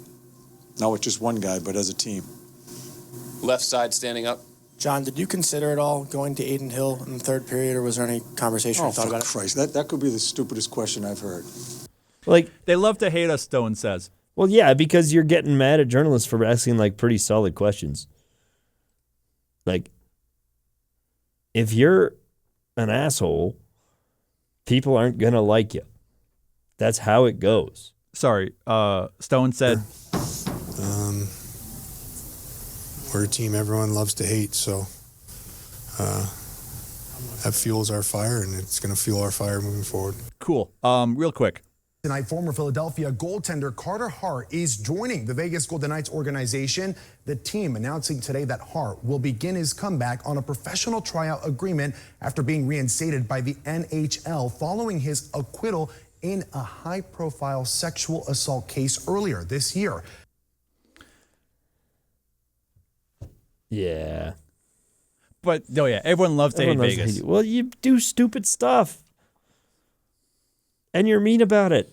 Not with just one guy, but as a team. Left side standing up. John, did you consider at all going to Aiden Hill in the third period, or was there any conversation you thought about it? Christ, that could be the stupidest question I've heard. They love to hate us, Stone says. Well, yeah, because you're getting mad at journalists for asking pretty solid questions. If you're an asshole, people aren't gonna like you. That's how it goes. Sorry, Stone said. We're a team everyone loves to hate, so That fuels our fire, and it's going to fuel our fire moving forward. Cool. Real quick. Tonight, former Philadelphia goaltender Carter Hart is joining the Vegas Golden Knights organization. The team announcing today that Hart will begin his comeback on a professional tryout agreement after being reinstated by the NHL following his acquittal in a high-profile sexual assault case earlier this year. Yeah. But, oh yeah, everyone loves to hate Vegas. Well, you do stupid stuff. And you're mean about it.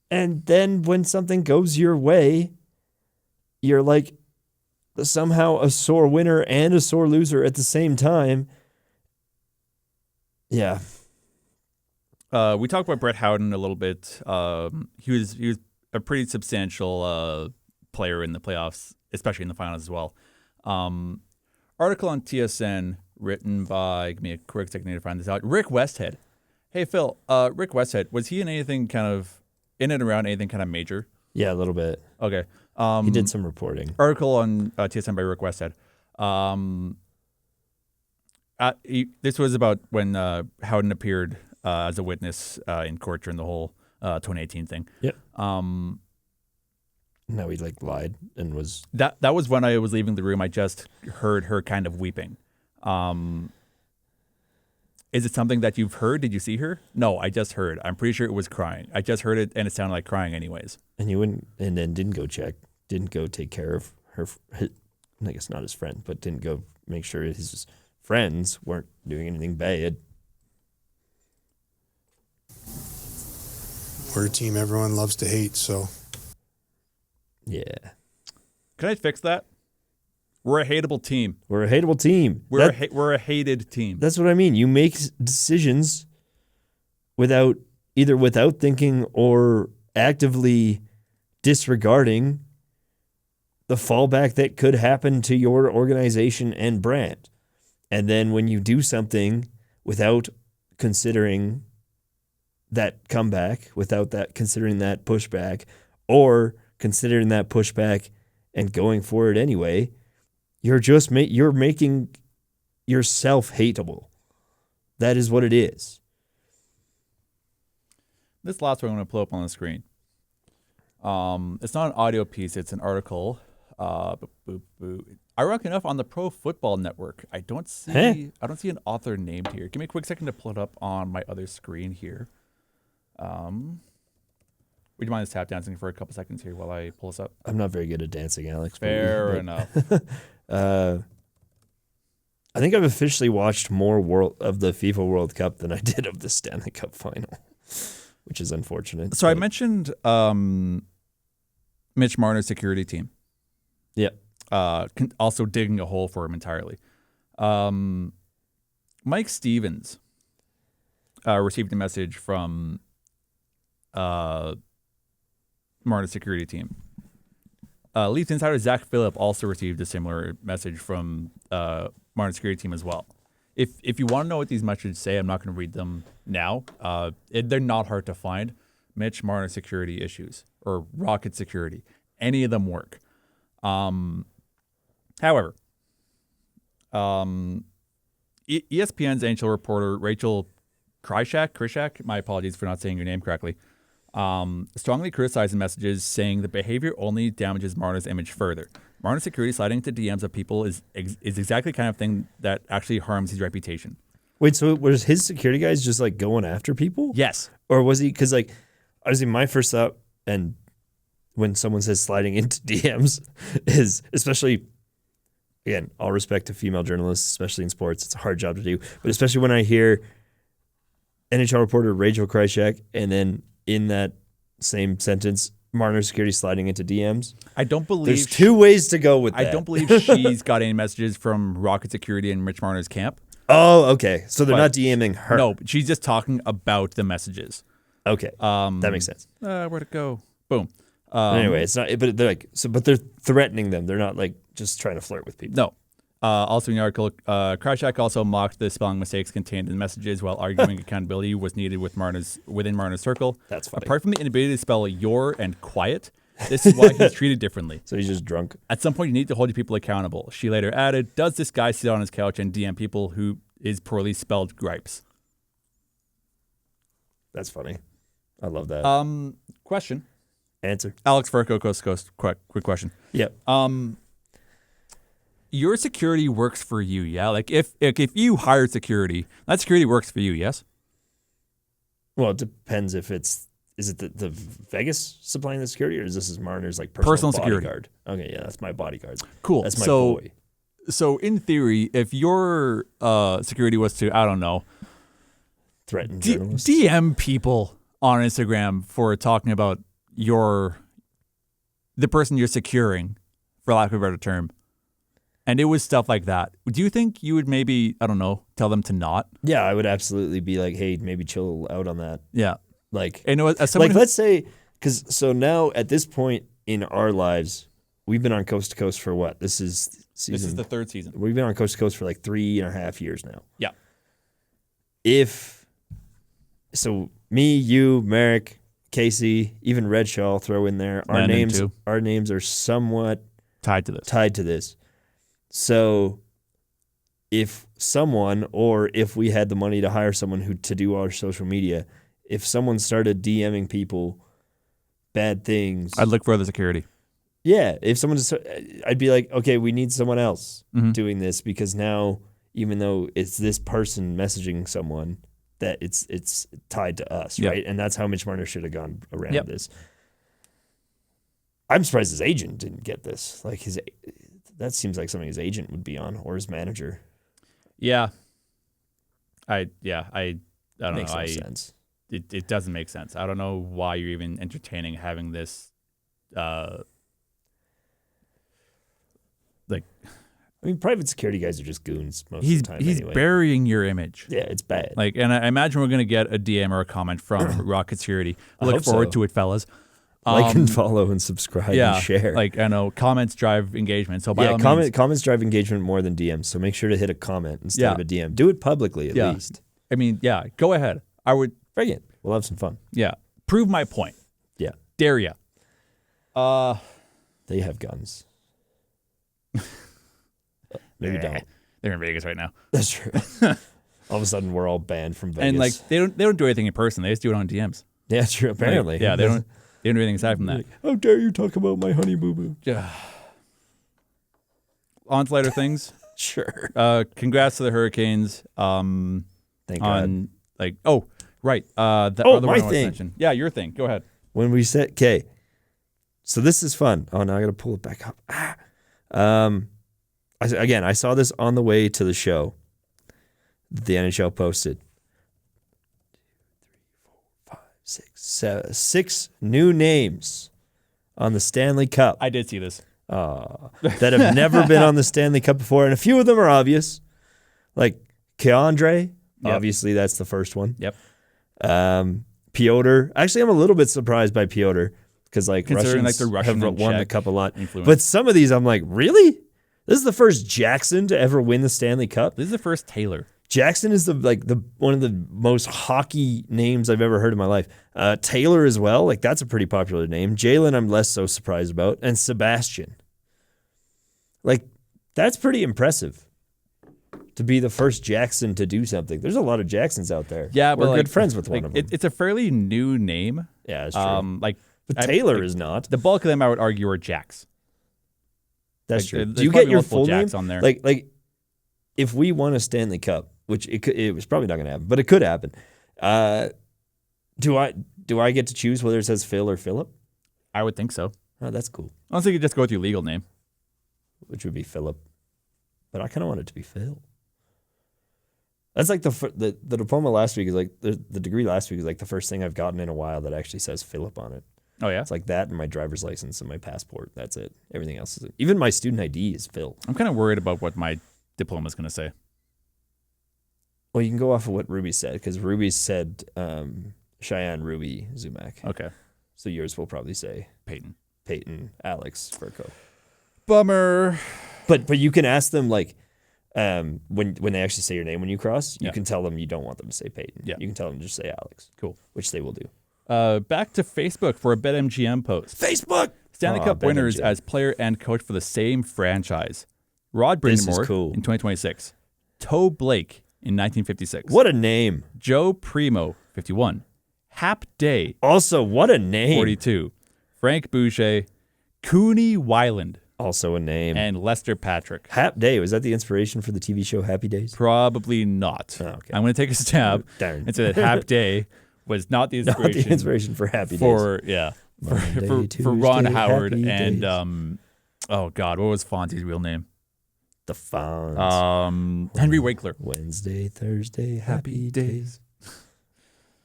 And then when something goes your way, you're like somehow a sore winner and a sore loser at the same time. Yeah. We talked about Brett Howden a little bit. He was a pretty substantial player in the playoffs, especially in the finals as well. Article on TSN written by, give me a quick second to find this out, Rick Westhead. Hey, Phil, Rick Westhead, was he in anything kind of, in and around anything kind of major? Yeah, a little bit. Okay. He did some reporting. Article on TSN by Rick Westhead. This was about when Howden appeared as a witness in court during the whole 2018 thing. Yep. No, he lied and was... That was when I was leaving the room. I just heard her kind of weeping. Is it something that you've heard? Did you see her? No, I just heard. I'm pretty sure it was crying. I just heard it, and it sounded like crying anyways. And you wouldn't, and then didn't go check, didn't go take care of her, I guess not his friend, but didn't go make sure his friends weren't doing anything bad. We're a team everyone loves to hate, so. Yeah. Can I fix that? We're a hateable team. We're a hateable team. We're a hated team. That's what I mean. You make decisions without thinking or actively disregarding the fallback that could happen to your organization and brand. And then when you do something without considering that comeback, considering that pushback, or considering that pushback and going for it anyway, you're making yourself hateable. That is what it is. This last one I'm going to pull up on the screen. It's not an audio piece; it's an article. Ironically enough, on the Pro Football Network. I don't see an author named here. Give me a quick second to pull it up on my other screen here. Would you mind just tap dancing for a couple seconds here while I pull this up? I'm not very good at dancing, Alex. Fair enough. I think I've officially watched more of the FIFA World Cup than I did of the Stanley Cup Final, which is unfortunate. So I mentioned Mitch Marner's security team. Yeah. Also digging a hole for him entirely. Mike Stevens received a message from Marner's security team. Leafs insider Zach Phillip also received a similar message from Marner's security team as well. If you want to know what these messages say, I'm not going to read them now. They're not hard to find. Mitch Marner security issues or Rocket security. Any of them work. However, ESPN's NHL reporter Rachel Krychak, my apologies for not saying your name correctly, strongly criticized the messages, saying the behavior only damages Marner's image further. Marner's security sliding into DMs of people is exactly the kind of thing that actually harms his reputation. Wait, so was his security guys just going after people? Yes. Or was he, because honestly, my first thought, and when someone says sliding into DMs, is especially, again, all respect to female journalists, especially in sports, it's a hard job to do, but especially when I hear NHL reporter Rachel Krychak, and then in that same sentence, Marner security sliding into DMs. I don't believe there's two ways to go with that. I don't believe she's got any messages from Rocket Security and Mitch Marner's camp. Oh, okay. So they're not DMing her. No, she's just talking about the messages. Okay, that makes sense. Where'd it go? Boom. Anyway, it's not. But they're but they're threatening them. They're not just trying to flirt with people. No. Also in the article, Krychak also mocked the spelling mistakes contained in the messages while arguing accountability was needed within Marner's circle. That's funny. Apart from the inability to spell your and quiet, this is why he's treated differently. So he's just drunk. At some point, you need to hold your people accountable. She later added, does this guy sit on his couch and DM people who is poorly spelled gripes. That's funny. I love that. Question. Answer. Alex Verco, Coast to Coast. Quick question. Yep. Your security works for you, yeah? Like if you hired security, that security works for you, yes? Well, it depends if is it the Vegas supplying the security, or is this Marner's like personal security? Okay, yeah, that's my bodyguard. Cool. That's my boy. So in theory, if your security was to, I don't know, threaten journalists, DM people on Instagram for talking about the person you're securing, for lack of a better term, and it was stuff like that, do you think you would maybe, I don't know, tell them to not? Yeah, I would absolutely be like, hey, maybe chill out on that. Yeah. Like, and as someone let's say, so now at this point in our lives, we've been on Coast to Coast for what? This is the third season. We've been on Coast to Coast for like 3.5 years now. Yeah. So me, you, Merrick, Casey, even Redshaw, throw in there. Our names are somewhat tied to this. So if someone, or if we had the money to hire someone to do our social media, if someone started DMing people bad things, I'd look for other security. Yeah, if I'd be like, okay, we need someone else doing this, because now, even though it's this person messaging someone, that it's tied to us, right? And that's how Mitch Marner should have gone around this. I'm surprised his agent didn't get this. Like that seems like something his agent would be on, or his manager. Yeah. I don't Makes know. No sense. It doesn't make sense. I don't know why you're even entertaining having this. I mean, private security guys are just goons most of the time. He's anyway. burying your image. Yeah, it's bad. Like, and I imagine we're gonna get a DM or a comment from Rocket Security. I look forward to it, fellas. Like and follow and subscribe and share. Like, I know comments drive engagement. So by all means, comments drive engagement more than DMs. So make sure to hit a comment instead of a DM. Do it publicly at least. I mean, yeah, go ahead. I would. Bring it. We'll have some fun. Yeah. Prove my point. Yeah. Dare ya. They have guns. Maybe don't. They're in Vegas right now. That's true. All of a sudden, we're all banned from Vegas. And like they don't do anything in person. They just do it on DMs. Yeah, true. Apparently, they don't do anything aside from that. Like, how dare you talk about my honey boo boo? Yeah. On to lighter things. Sure. Congrats to the Hurricanes. Thank God. Like, oh, right. The other one I my wanted to thing. mention. Yeah, your thing. Go ahead. When we said, okay, so this is fun. Oh, now I got to pull it back up. I saw this on the way to the show. The NHL posted 6 new names on the Stanley Cup. I did see this. That have never been on the Stanley Cup before, and a few of them are obvious, like Keandre. Yep. Obviously, that's the first one. Yep. Piotr. Actually, I'm a little bit surprised by Piotr because considering Russians the Russian have won the Cup a lot. Influence. But some of these, I'm like, really? This is the first Jackson to ever win the Stanley Cup. This is the first Taylor. Jackson is the one of the most hockey names I've ever heard in my life. Taylor as well, like that's a pretty popular name. Jalen, I'm less so surprised about, and Sebastian. Like that's pretty impressive to be the first Jackson to do something. There's a lot of Jacksons out there. Yeah, but we're good friends with one of them. It's a fairly new name. Yeah, it's true. But Taylor is not. The bulk of them, I would argue, are Jacks. That's true. There's Do you get your multiple full Jacks name on there? Like, if we won a Stanley Cup, which it was probably not going to happen, but it could happen. Do I get to choose whether it says Phil or Philip? I would think so. Oh, that's cool. Unless you could just go with your legal name, which would be Philip. But I kind of want it to be Phil. That's like the diploma last week is like the degree last week is like the first thing I've gotten in a while that actually says Philip on it. Oh yeah, it's like that and my driver's license and my passport. That's it. Everything else is even my student ID is Phil. I'm kind of worried about what my diploma is going to say. Well, you can go off of what Ruby said because Ruby said Cheyenne, Ruby, Zumac. Okay, so yours will probably say Peyton, Alex, Verco. Bummer. But you can ask them like when they actually say your name when you cross, you can tell them you don't want them to say Peyton. Yeah, you can tell them to just say Alex. Cool, which they will do. Back to Facebook for a BetMGM post. Facebook! Stanley Cup winners as player and coach for the same franchise. Rod Brindamore in 2026. Toe Blake in 1956. What a name. Joe Primo, 51. Hap Day. Also, what a name. 42. Frank Boucher. Cooney Weiland. Also a name. And Lester Patrick. Hap Day. Was that the inspiration for the TV show Happy Days? Probably not. Oh, okay. I'm going to take a stab Darn. and say that Hap Day was not the inspiration. Not the inspiration for Happy for, Days. Yeah. Monday, For Tuesday, Ron Howard Happy and, Days. oh God, what was Fonzie's real name? The Fonz. Henry Winkler. Wednesday, Thursday, Happy Days.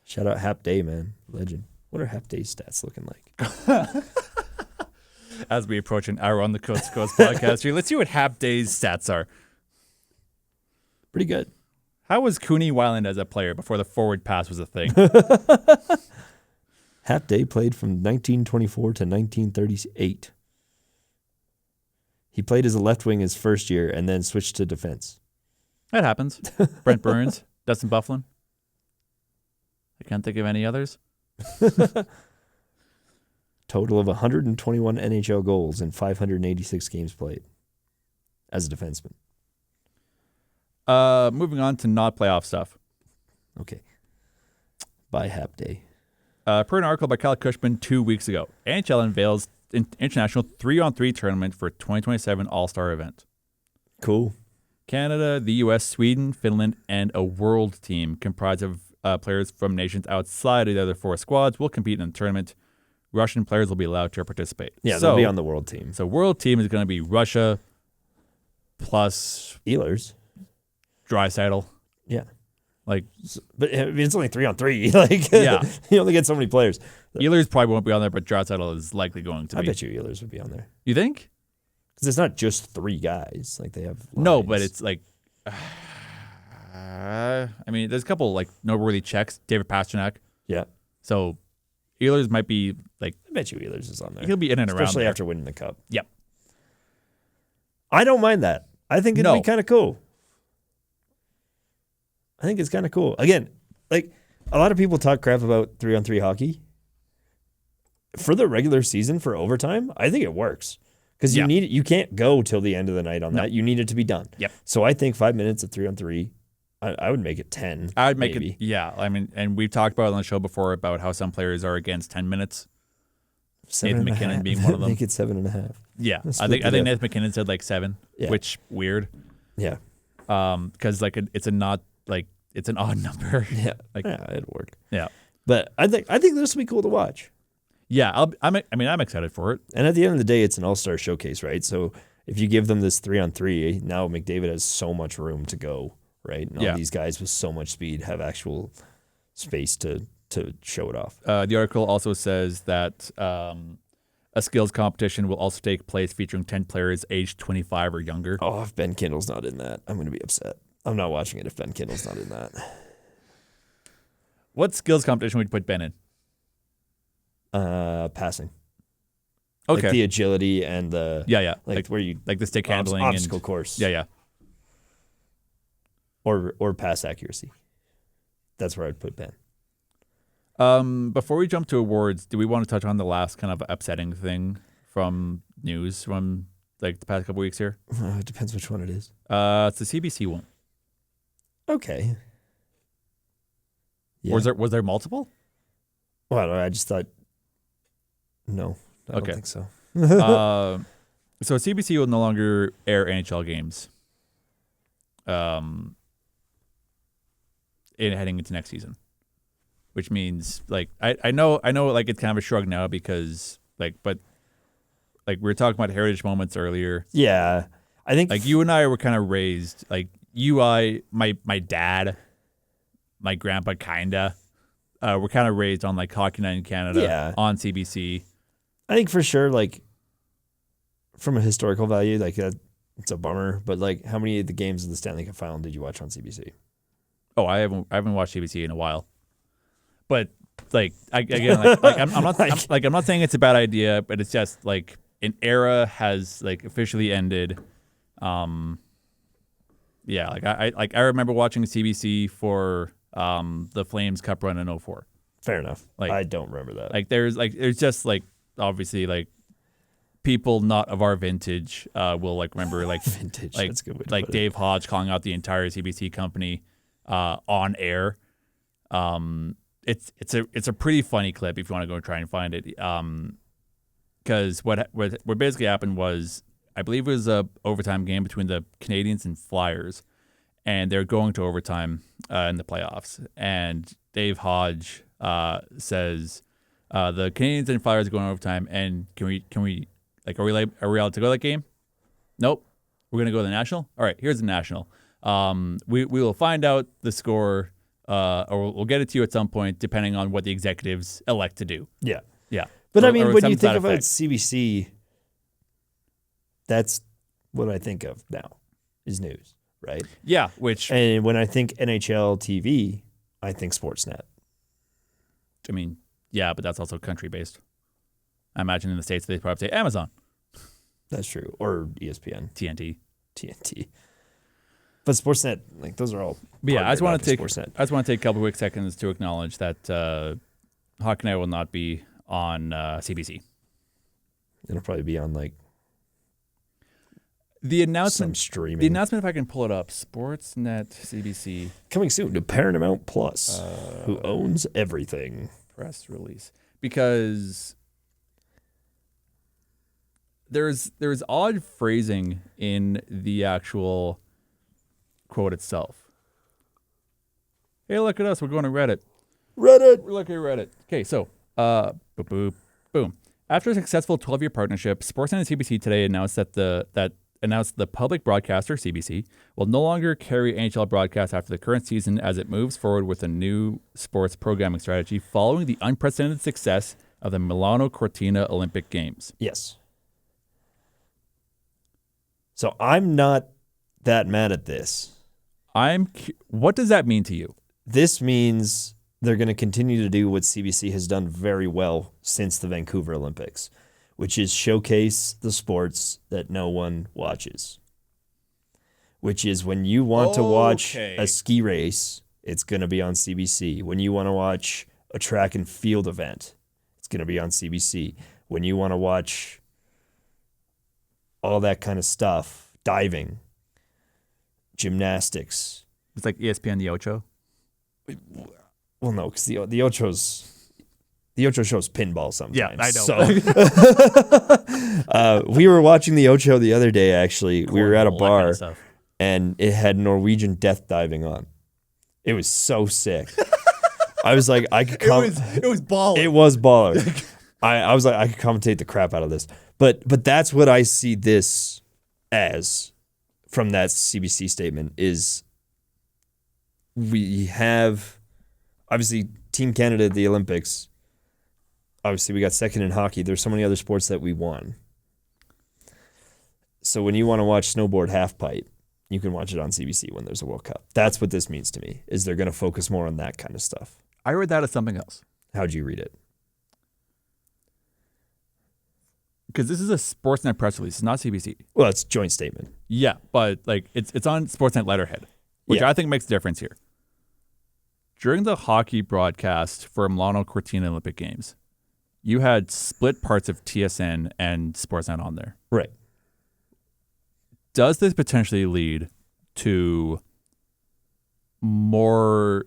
Shout out Hap Day, man. Legend. What are Hap Day's stats looking like? As we approach an hour on the Coast to Coast podcast here, let's see what Hap Day's stats are. Pretty good. How was Cooney Weiland as a player before the forward pass was a thing? Hap Day played from 1924 to 1938. He played as a left wing his first year and then switched to defense. That happens. Brent Burns, Dustin Bufflin. I can't think of any others. Total of 121 NHL goals in 586 games played as a defenseman. Moving on to not playoff stuff. Okay. By Hap Day. Per an article by Kyle Cushman 2 weeks ago, NHL unveils international 3-on-3 tournament for 2027 All-Star event. Cool. Canada, the U.S., Sweden, Finland, and a world team comprised of players from nations outside of the other four squads will compete in the tournament. Russian players will be allowed to participate. Yeah, they'll be on the world team. So world team is going to be Russia plus Ehlers, Draisaitl. Yeah. Like, but it's only 3-on-3. Like, yeah, you only get so many players. Ehlers probably won't be on there, but Draisaitl is likely going to be. I bet you Ehlers would be on there. You think? Because it's not just three guys. Like, they have lines. No, but it's like, I mean, there's a couple like noteworthy checks. David Pastrnak. Yeah. So Ehlers might be like. I bet you Ehlers is on there. He'll be in and around, especially there. after winning the cup. Yep. I don't mind that. I think it'd be kind of cool. I think it's kind of cool. Again, like a lot of people talk crap about 3-on-3 hockey. For the regular season, for overtime, I think it works. Because you can't go till the end of the night on that. You need it to be done. Yep. So I think 5 minutes of 3-on-3, I would make it 10. I would make maybe. it, yeah. I mean, and we've talked about it on the show before about how some players are against 10 minutes. Nathan McKinnon being one of them. Make it 7.5. Yeah, I think Nathan McKinnon said like 7, which weird. Yeah. Because like it's an odd number. Yeah. Like, yeah, it'd work. Yeah. But I think this will be cool to watch. Yeah, I'm excited for it. And at the end of the day, it's an all-star showcase, right? So if you give them this 3-on-3, now McDavid has so much room to go, right? And all these guys with so much speed have actual space to show it off. The article also says that a skills competition will also take place featuring 10 players aged 25 or younger. Oh, if Ben Kindle's not in that, I'm going to be upset. I'm not watching it if Ben Kindle's not in that. What skills competition would you put Ben in? Passing. Okay. Like the agility and the like where you like the stick handling obstacle and course. Yeah. Or pass accuracy. That's where I'd put Ben. Before we jump to awards, do we want to touch on the last kind of upsetting thing from news from like the past couple weeks here? It depends which one it is. It's the CBC one. Okay. Yeah. Was there multiple? Well, I just thought. No, I don't think so. So CBC will no longer air NHL games. Heading into next season, which means like I know like it's kind of a shrug now because but we were talking about heritage moments earlier. Yeah, I think like you and I were kind of raised like my dad, my grandpa kinda. We're kind of raised on like Hockey Night in Canada on CBC. I think for sure, like from a historical value, like it's a bummer. But like, how many of the games of the Stanley Cup Final did you watch on CBC? Oh, I haven't watched CBC in a while. But like I'm not saying it's a bad idea, but it's just like an era has like officially ended. Yeah, like I remember watching CBC for the Flames Cup run in 2004. Fair enough. Like I don't remember that. Like there's just like obviously like people not of our vintage will like remember like vintage. Like, that's a good way to like put Dave Hodge calling out the entire CBC company on air. It's a pretty funny clip if you want to go try and find it. Because what basically happened was, I believe it was a overtime game between the Canadians and Flyers, and they're going to overtime in the playoffs. And Dave Hodge says the Canadians and Flyers are going to overtime, and can we like are we allowed to go to that game? Nope. We're gonna go to the National. All right, here's the National. We will find out the score, or we'll get it to you at some point, depending on what the executives elect to do. Yeah. Yeah. But Or- I mean, or when some you to that think about effect. CBC, that's what I think of now is news, right? Yeah, which and when I think NHL TV, I think Sportsnet. I mean, yeah, but that's also country based. I imagine in the States they probably say Amazon. That's true. Or ESPN. TNT. But Sportsnet, like those are all. But yeah, I just want to take Sportsnet. I just want to take a couple quick seconds to acknowledge that Hockey Night will not be on CBC. It'll probably be on like the announcement. Some streaming. The announcement, if I can pull it up, Sportsnet CBC Coming soon to Paramount Plus, who owns everything. press release, because there's odd phrasing in the actual quote itself. Hey, look at us. We're going to Reddit. Reddit. We're looking at Reddit. Okay, so, boom. After a successful 12-year partnership, Sportsnet and CBC today announced that the public broadcaster, CBC, will no longer carry NHL broadcasts after the current season as it moves forward with a new sports programming strategy following the unprecedented success of the Milano Cortina Olympic Games. Yes. So I'm not that mad at this. What does that mean to you? This means they're going to continue to do what CBC has done very well since the Vancouver Olympics, which is showcase the sports that no one watches. Which is when you want to watch a ski race, it's going to be on CBC. When you want to watch a track and field event, it's going to be on CBC. When you want to watch all that kind of stuff, diving, gymnastics. It's like ESPN The Ocho? Well, no, because the Ocho shows pinball sometimes. Yeah, I So know. we were watching the Ocho the other day, actually. We were at a Cornhole, that kind bar, of stuff. and it had Norwegian death diving on. It was so sick. I was like, I could It was baller. It was baller. I was like, I could commentate the crap out of this. But that's what I see this as from that CBC statement is we have, obviously, Team Canada at the Olympics. Obviously, we got second in hockey. There's so many other sports that we won. So when you want to watch snowboard halfpipe, you can watch it on CBC when there's a World Cup. That's what this means to me, is they're going to focus more on that kind of stuff. I read that as something else. How'd you read it? Because this is a Sportsnet press release. It's not CBC. Well, it's a joint statement. Yeah, but like it's on Sportsnet letterhead, which I think makes a difference here. During the hockey broadcast for Milano Cortina Olympic Games, you had split parts of TSN and Sportsnet on there. Right. Does this potentially lead to more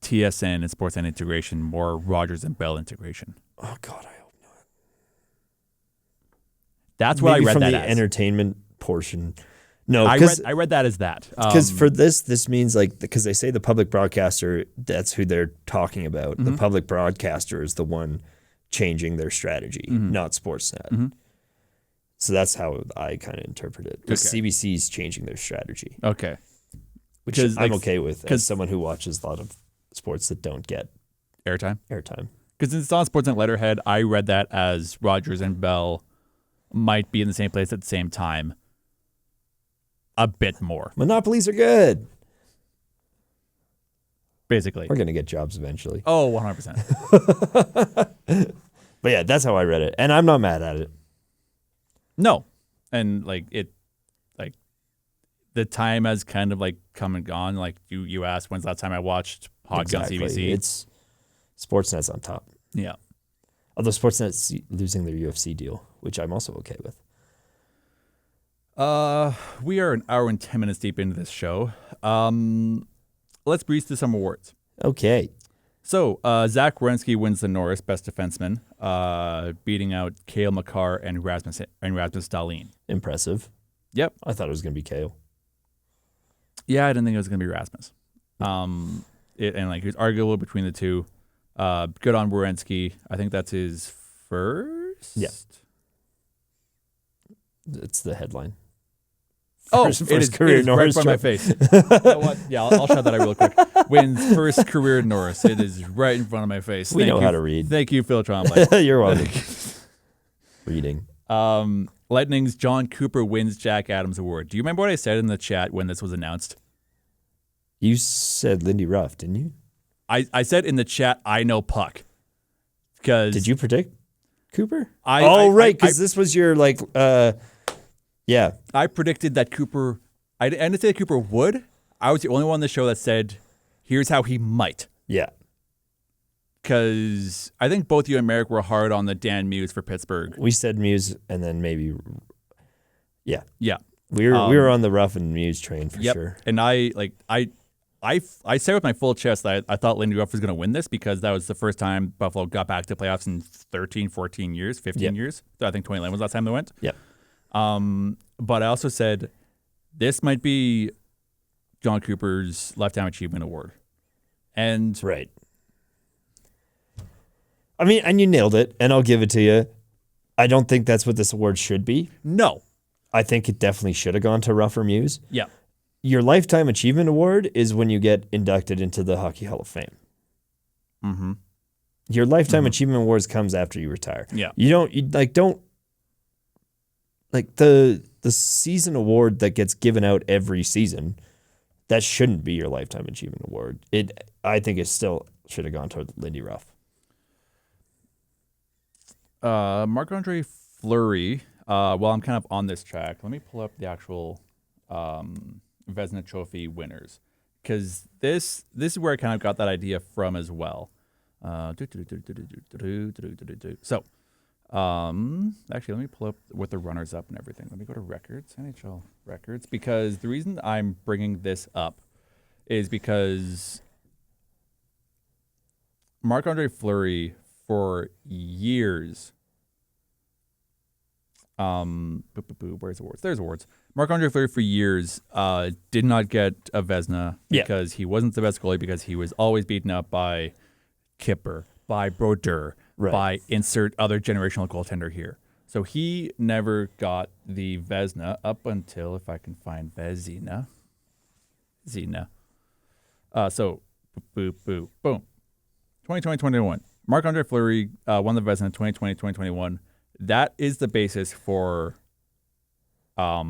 TSN and Sportsnet integration, more Rogers and Bell integration? Oh, God, I hope not. That's what Maybe I read from that the as. entertainment portion. No, I read that as that. Because for this means like, because they say the public broadcaster, that's who they're talking about. The public broadcaster is the one changing their strategy, not Sportsnet. So that's how I kind of interpret it. Because CBC's changing their strategy. Okay. Which I'm okay with as someone who watches a lot of sports that don't get airtime. Because it's on Sportsnet letterhead. I read that as Rogers and Bell might be in the same place at the same time. A bit more. Monopolies are good. Basically. We're going to get jobs eventually. Oh, 100%. But yeah, that's how I read it. And I'm not mad at it. No. And like the time has kind of like come and gone. Like you asked when's the last time I watched hockey on CBC. It's Sportsnet's on top. Yeah. Although Sportsnet's losing their UFC deal, which I'm also okay with. We are an hour and 10 minutes deep into this show. let's breeze through some awards. Okay. So, Zach Werenski wins the Norris Best Defenseman, beating out Cale Makar and Rasmus Dahlin. Impressive. Yep. I thought it was going to be Cale. Yeah, I didn't think it was going to be Rasmus. And he was arguable between the two. Good on Werenski. I think that's his first. Yeah. It's the headline. First career Norris right in front of my face. You know what? Yeah, I'll shout that out real quick. Wins first career Norris. It is right in front of my face. We know how to read. Thank you, Phil Trombley. You're welcome. Reading. Lightning's John Cooper wins Jack Adams Award. Do you remember what I said in the chat when this was announced? You said Lindy Ruff, didn't you? I said in the chat, I know puck. Because did you predict Cooper? Right, because this was your yeah. I predicted that Cooper. I didn't say that Cooper would. I was the only one on the show that said, "Here's how he might." Yeah. Because I think both you and Merrick were hard on the Dan Muse for Pittsburgh. We said Muse, and then maybe. Yeah. Yeah. We were on the Ruff and Muse train for sure. And I said with my full chest that I thought Lindy Ruff was going to win this because that was the first time Buffalo got back to playoffs in 13, 14 years, 15 years. So I think 2011 was the last time they went. Yep. But I also said this might be John Cooper's Lifetime Achievement Award. And right. I mean, and you nailed it, and I'll give it to you. I don't think that's what this award should be. No. I think it definitely should have gone to Ruff or Muse. Yeah. Your Lifetime Achievement Award is when you get inducted into the Hockey Hall of Fame. Mm-hmm. Your Lifetime Achievement Awards comes after you retire. Yeah. The season award that gets given out every season, that shouldn't be your Lifetime Achievement Award. I think it still should have gone to Lindy Ruff. Marc-Andre Fleury, while I'm kind of on this track, let me pull up the actual Vezina Trophy winners. Because this is where I kind of got that idea from as well. So, actually, let me pull up with the runners up and everything. Let me go to records, NHL records, because the reason I'm bringing this up is because Marc-Andre Fleury for years. Where's awards? There's awards. Marc-Andre Fleury for years did not get a Vezina because he wasn't the best goalie, because he was always beaten up by Kipper, by Brodeur, by insert other generational goaltender here. So he never got the Vezina up until, if I can find Vezina. So, boom. 2020-21. Marc-Andre Fleury won the Vezina 2020-2021. That is the basis for the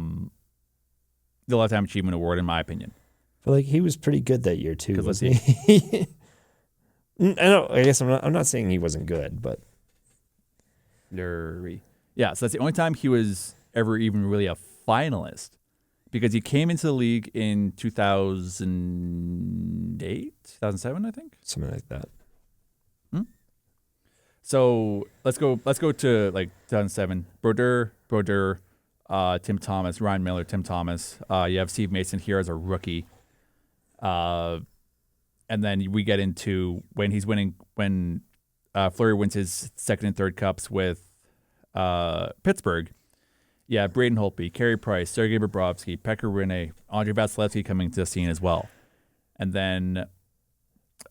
Lifetime Achievement Award, in my opinion. But he was pretty good that year too, wasn't he? I guess I'm not saying he wasn't good, but yeah. So that's the only time he was ever even really a finalist, because he came into the league in 2008, 2007, I think, something like that. So let's go to 2007. Brodeur, Tim Thomas, Ryan Miller, Tim Thomas. You have Steve Mason here as a rookie. And then we get into when Fleury wins his second and third cups with Pittsburgh. Yeah, Braden Holtby, Carey Price, Sergei Bobrovsky, Pekka Rinne, Andrei Vasilevsky coming to the scene as well. And then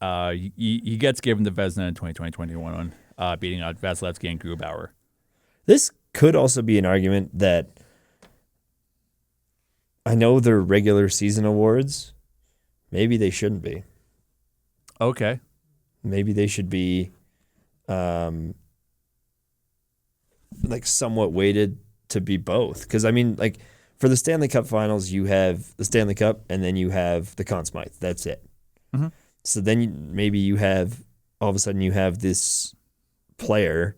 he gets given the Vezina in 2020-21. Beating out Vasilevsky and Grubauer. This could also be an argument that I know they're regular season awards. Maybe they shouldn't be. Okay. Maybe they should be somewhat weighted to be both. Because, I mean, for the Stanley Cup Finals, you have the Stanley Cup and then you have the Conn Smythe. That's it. Mm-hmm. So then maybe you have, all of a sudden you have this player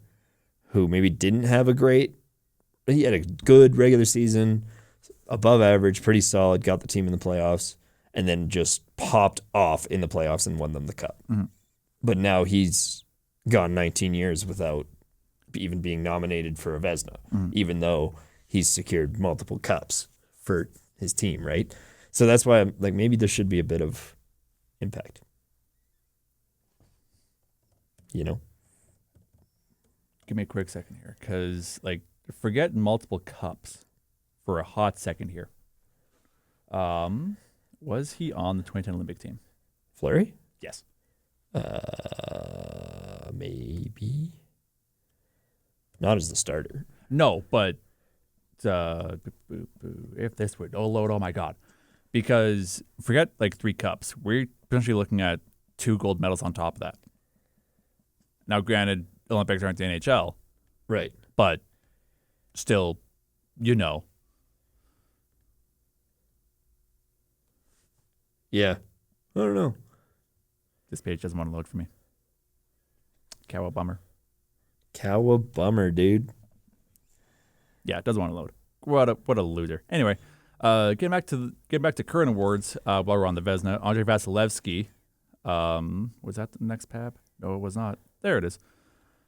who maybe didn't have he had a good regular season, above average, pretty solid, got the team in the playoffs, and then just popped off in the playoffs and won them the cup. Mm-hmm. But now he's gone 19 years without even being nominated for a Vezina, even though he's secured multiple cups for his team, right? So that's why I'm maybe there should be a bit of impact. You know? Give me a quick second here, because forget multiple cups for a hot second here. Was he on the 2010 Olympic team? Fleury? Yes. Maybe. Not as the starter. No, but if this would load, oh my God. Because forget 3 cups. We're potentially looking at 2 gold medals on top of that. Now, granted, Olympics aren't the NHL. Right. But still, Yeah. I don't know. This page doesn't want to load for me. Bummer. Dude. Yeah, it doesn't want to load. What a loser. Anyway, getting back to current awards while we're on the Vezina. Andrei Vasilevsky. Was that the next tab? No, it was not. There it is.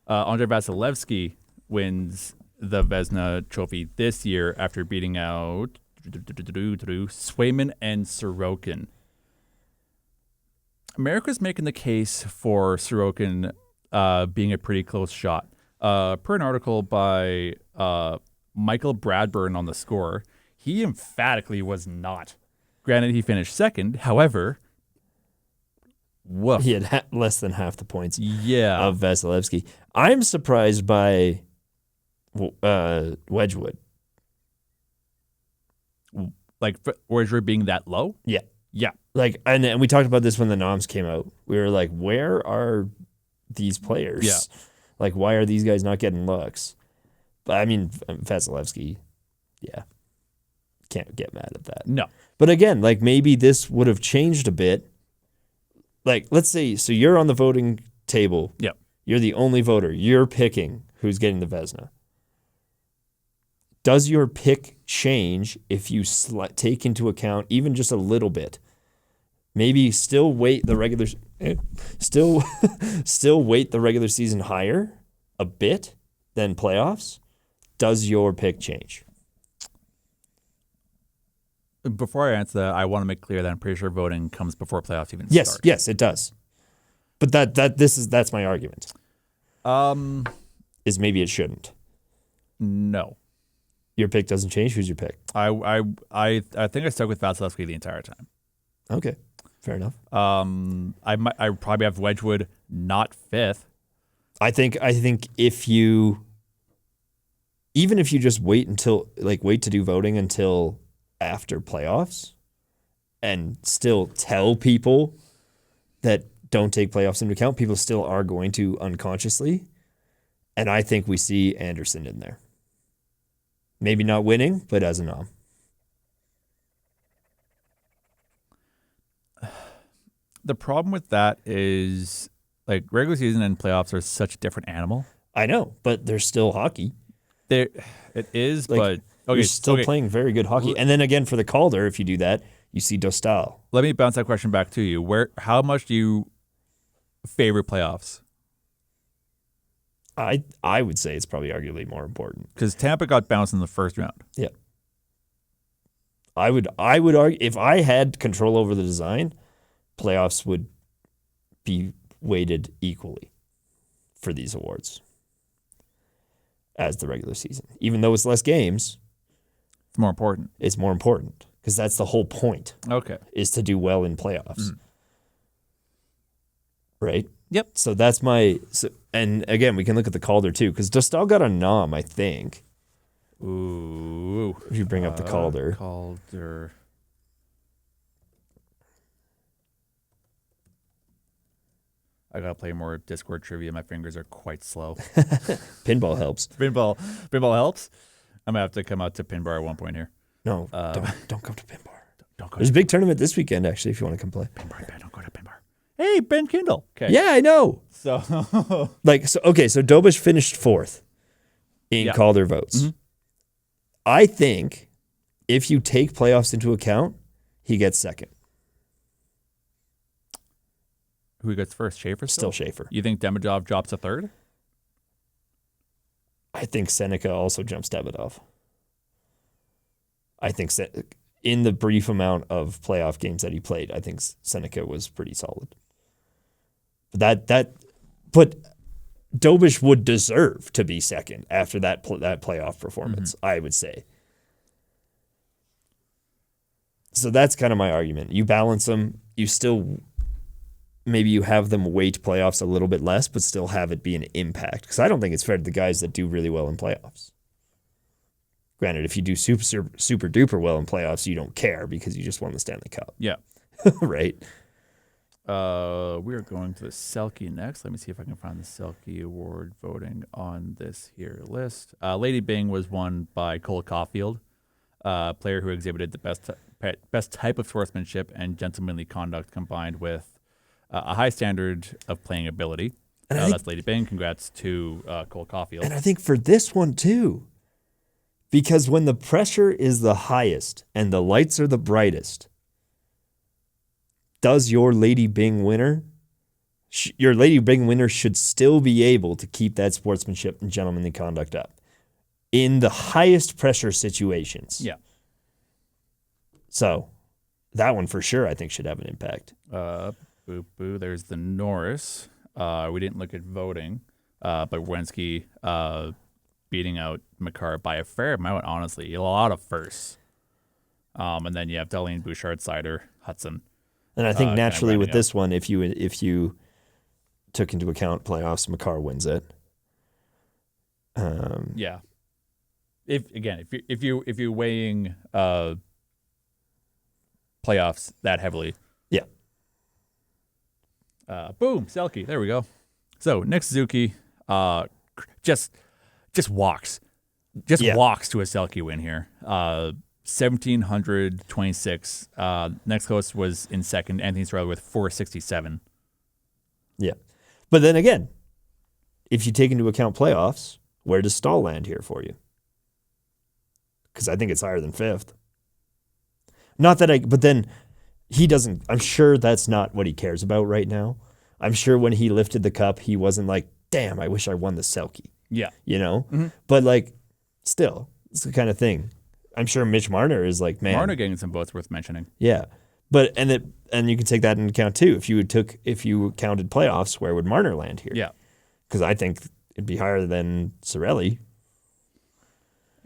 Andrei Vasilevsky wins the Vezina trophy this year after beating out Swayman and Sorokin. America's making the case for Sorokin being a pretty close shot. Per an article by Michael Bradburn on The Score, he emphatically was not. Granted, he finished second. However, woof. He had less than half the points of Vasilevsky. I'm surprised by Wedgwood. Wedgwood being that low? Yeah. Yeah. And we talked about this when the noms came out. We were like, where are these players? Yeah. Why are these guys not getting looks? But I mean, Vasilevsky, can't get mad at that. No. But again, maybe this would have changed a bit. Let's say, so you're on the voting table. Yeah. You're the only voter. You're picking who's getting the Vezina. Does your pick change if you take into account even just a little bit? Maybe still weight the regular season higher a bit than playoffs. Does your pick change? Before I answer that, I want to make clear that I'm pretty sure voting comes before playoffs even start. Yes, it does. But that's my argument. Is maybe it shouldn't. No. Your pick doesn't change. Who's your pick? I think I stuck with Vasilevsky the entire time. Okay, fair enough. I probably have Wedgwood not 5th. I think if you just wait to do voting until after playoffs, and still tell people that don't take playoffs into account, people still are going to unconsciously, and I think we see Anderson in there. Maybe not winning, but as a nom. The problem with that is regular season and playoffs are such a different animal. I know, but they're still hockey. It is, but you're still playing very good hockey. And then again, for the Calder, if you do that, you see Dostal. Let me bounce that question back to you. How much do you favor playoffs? I would say it's probably arguably more important because Tampa got bounced in the first round. Yeah, I would argue if I had control over the design, playoffs would be weighted equally for these awards as the regular season. Even though it's less games, it's more important. It's more important because that's the whole point. Okay, is to do well in playoffs, right? Yep. So that's and again, we can look at the Calder too, because Dostal got a nom, I think. Ooh. If you bring up the Calder. Calder. I gotta play more Discord trivia. My fingers are quite slow. Pinball helps. Pinball helps. I'm gonna have to come out to Pinbar at one point here. No, don't come to Pinbar. Don't go. There's a big tournament this weekend, actually, if you want to come play. Pinbar, don't go to Pinbar. Hey, Ben Kindle. Okay. Yeah, I know. So, so Dobish finished 4th in Calder votes. Mm-hmm. I think if you take playoffs into account, he gets 2nd. Who gets first? Schaefer? Still Schaefer. You think Demidov drops a 3rd? I think Seneca also jumps Demidov. I think in the brief amount of playoff games that he played, I think Seneca was pretty solid. But Dobish would deserve to be second after that playoff performance, I would say. So that's kind of my argument. You balance them, you still maybe you have them weight playoffs a little bit less, but still have it be an impact. Because I don't think it's fair to the guys that do really well in playoffs. Granted, if you do super duper well in playoffs, you don't care because you just won the Stanley Cup. Yeah. Right? We are going to the Selke next. Let me see if I can find the Selke Award voting on this here list. Lady Bing was won by Cole Caulfield, player who exhibited the best type of sportsmanship and gentlemanly conduct combined with a high standard of playing ability. And that's Lady Bing. Congrats to Cole Caulfield. And I think for this one too, because when the pressure is the highest and the lights are the brightest, does your Lady Bing winner, your Lady Bing winner should still be able to keep that sportsmanship and gentlemanly conduct up in the highest pressure situations. Yeah. So that one for sure I think should have an impact. Boo boo. There's the Norris. We didn't look at voting, but Wensky beating out Makar by a fair amount, honestly. A lot of firsts. And then you have Darlene Bouchard, Sider, Hudson. And I think naturally with this one, if you took into account playoffs, Makar wins it. Yeah. If you're weighing playoffs that heavily. Yeah. Boom, Selke. There we go. So Nick Suzuki just walks. Walks to a Selke win here. 1,726. Next closest was in second, Anthony Sorrell with 467. Yeah. But then again, if you take into account playoffs, where does Stahl land here for you? Because I think it's higher than fifth. But then he doesn't, I'm sure that's not what he cares about right now. I'm sure when he lifted the cup, he wasn't like, damn, I wish I won the Selke. Yeah. You know? Mm-hmm. But still, it's the kind of thing. I'm sure Mitch Marner is like, man. Marner getting some votes worth mentioning. Yeah. But and you can take that into account too. If you counted playoffs, where would Marner land here? Yeah. Because I think it'd be higher than Sorelli.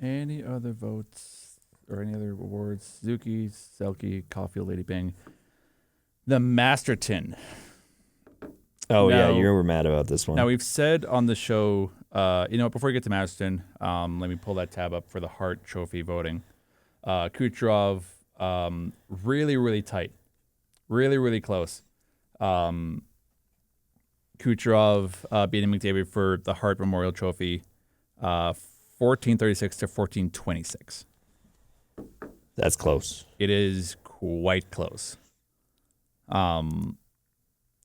Any other votes or any other awards? Suzuki, Selke, Caulfield, Lady Bing. The Masterton. Oh, yeah, you were mad about this one. Now, we've said on the show, before we get to Masterton, let me pull that tab up for the Hart Trophy voting. Kucherov, really, really tight. Really, really close. Kucherov beating McDavid for the Hart Memorial Trophy, 1436 to 1426. That's close. It is quite close.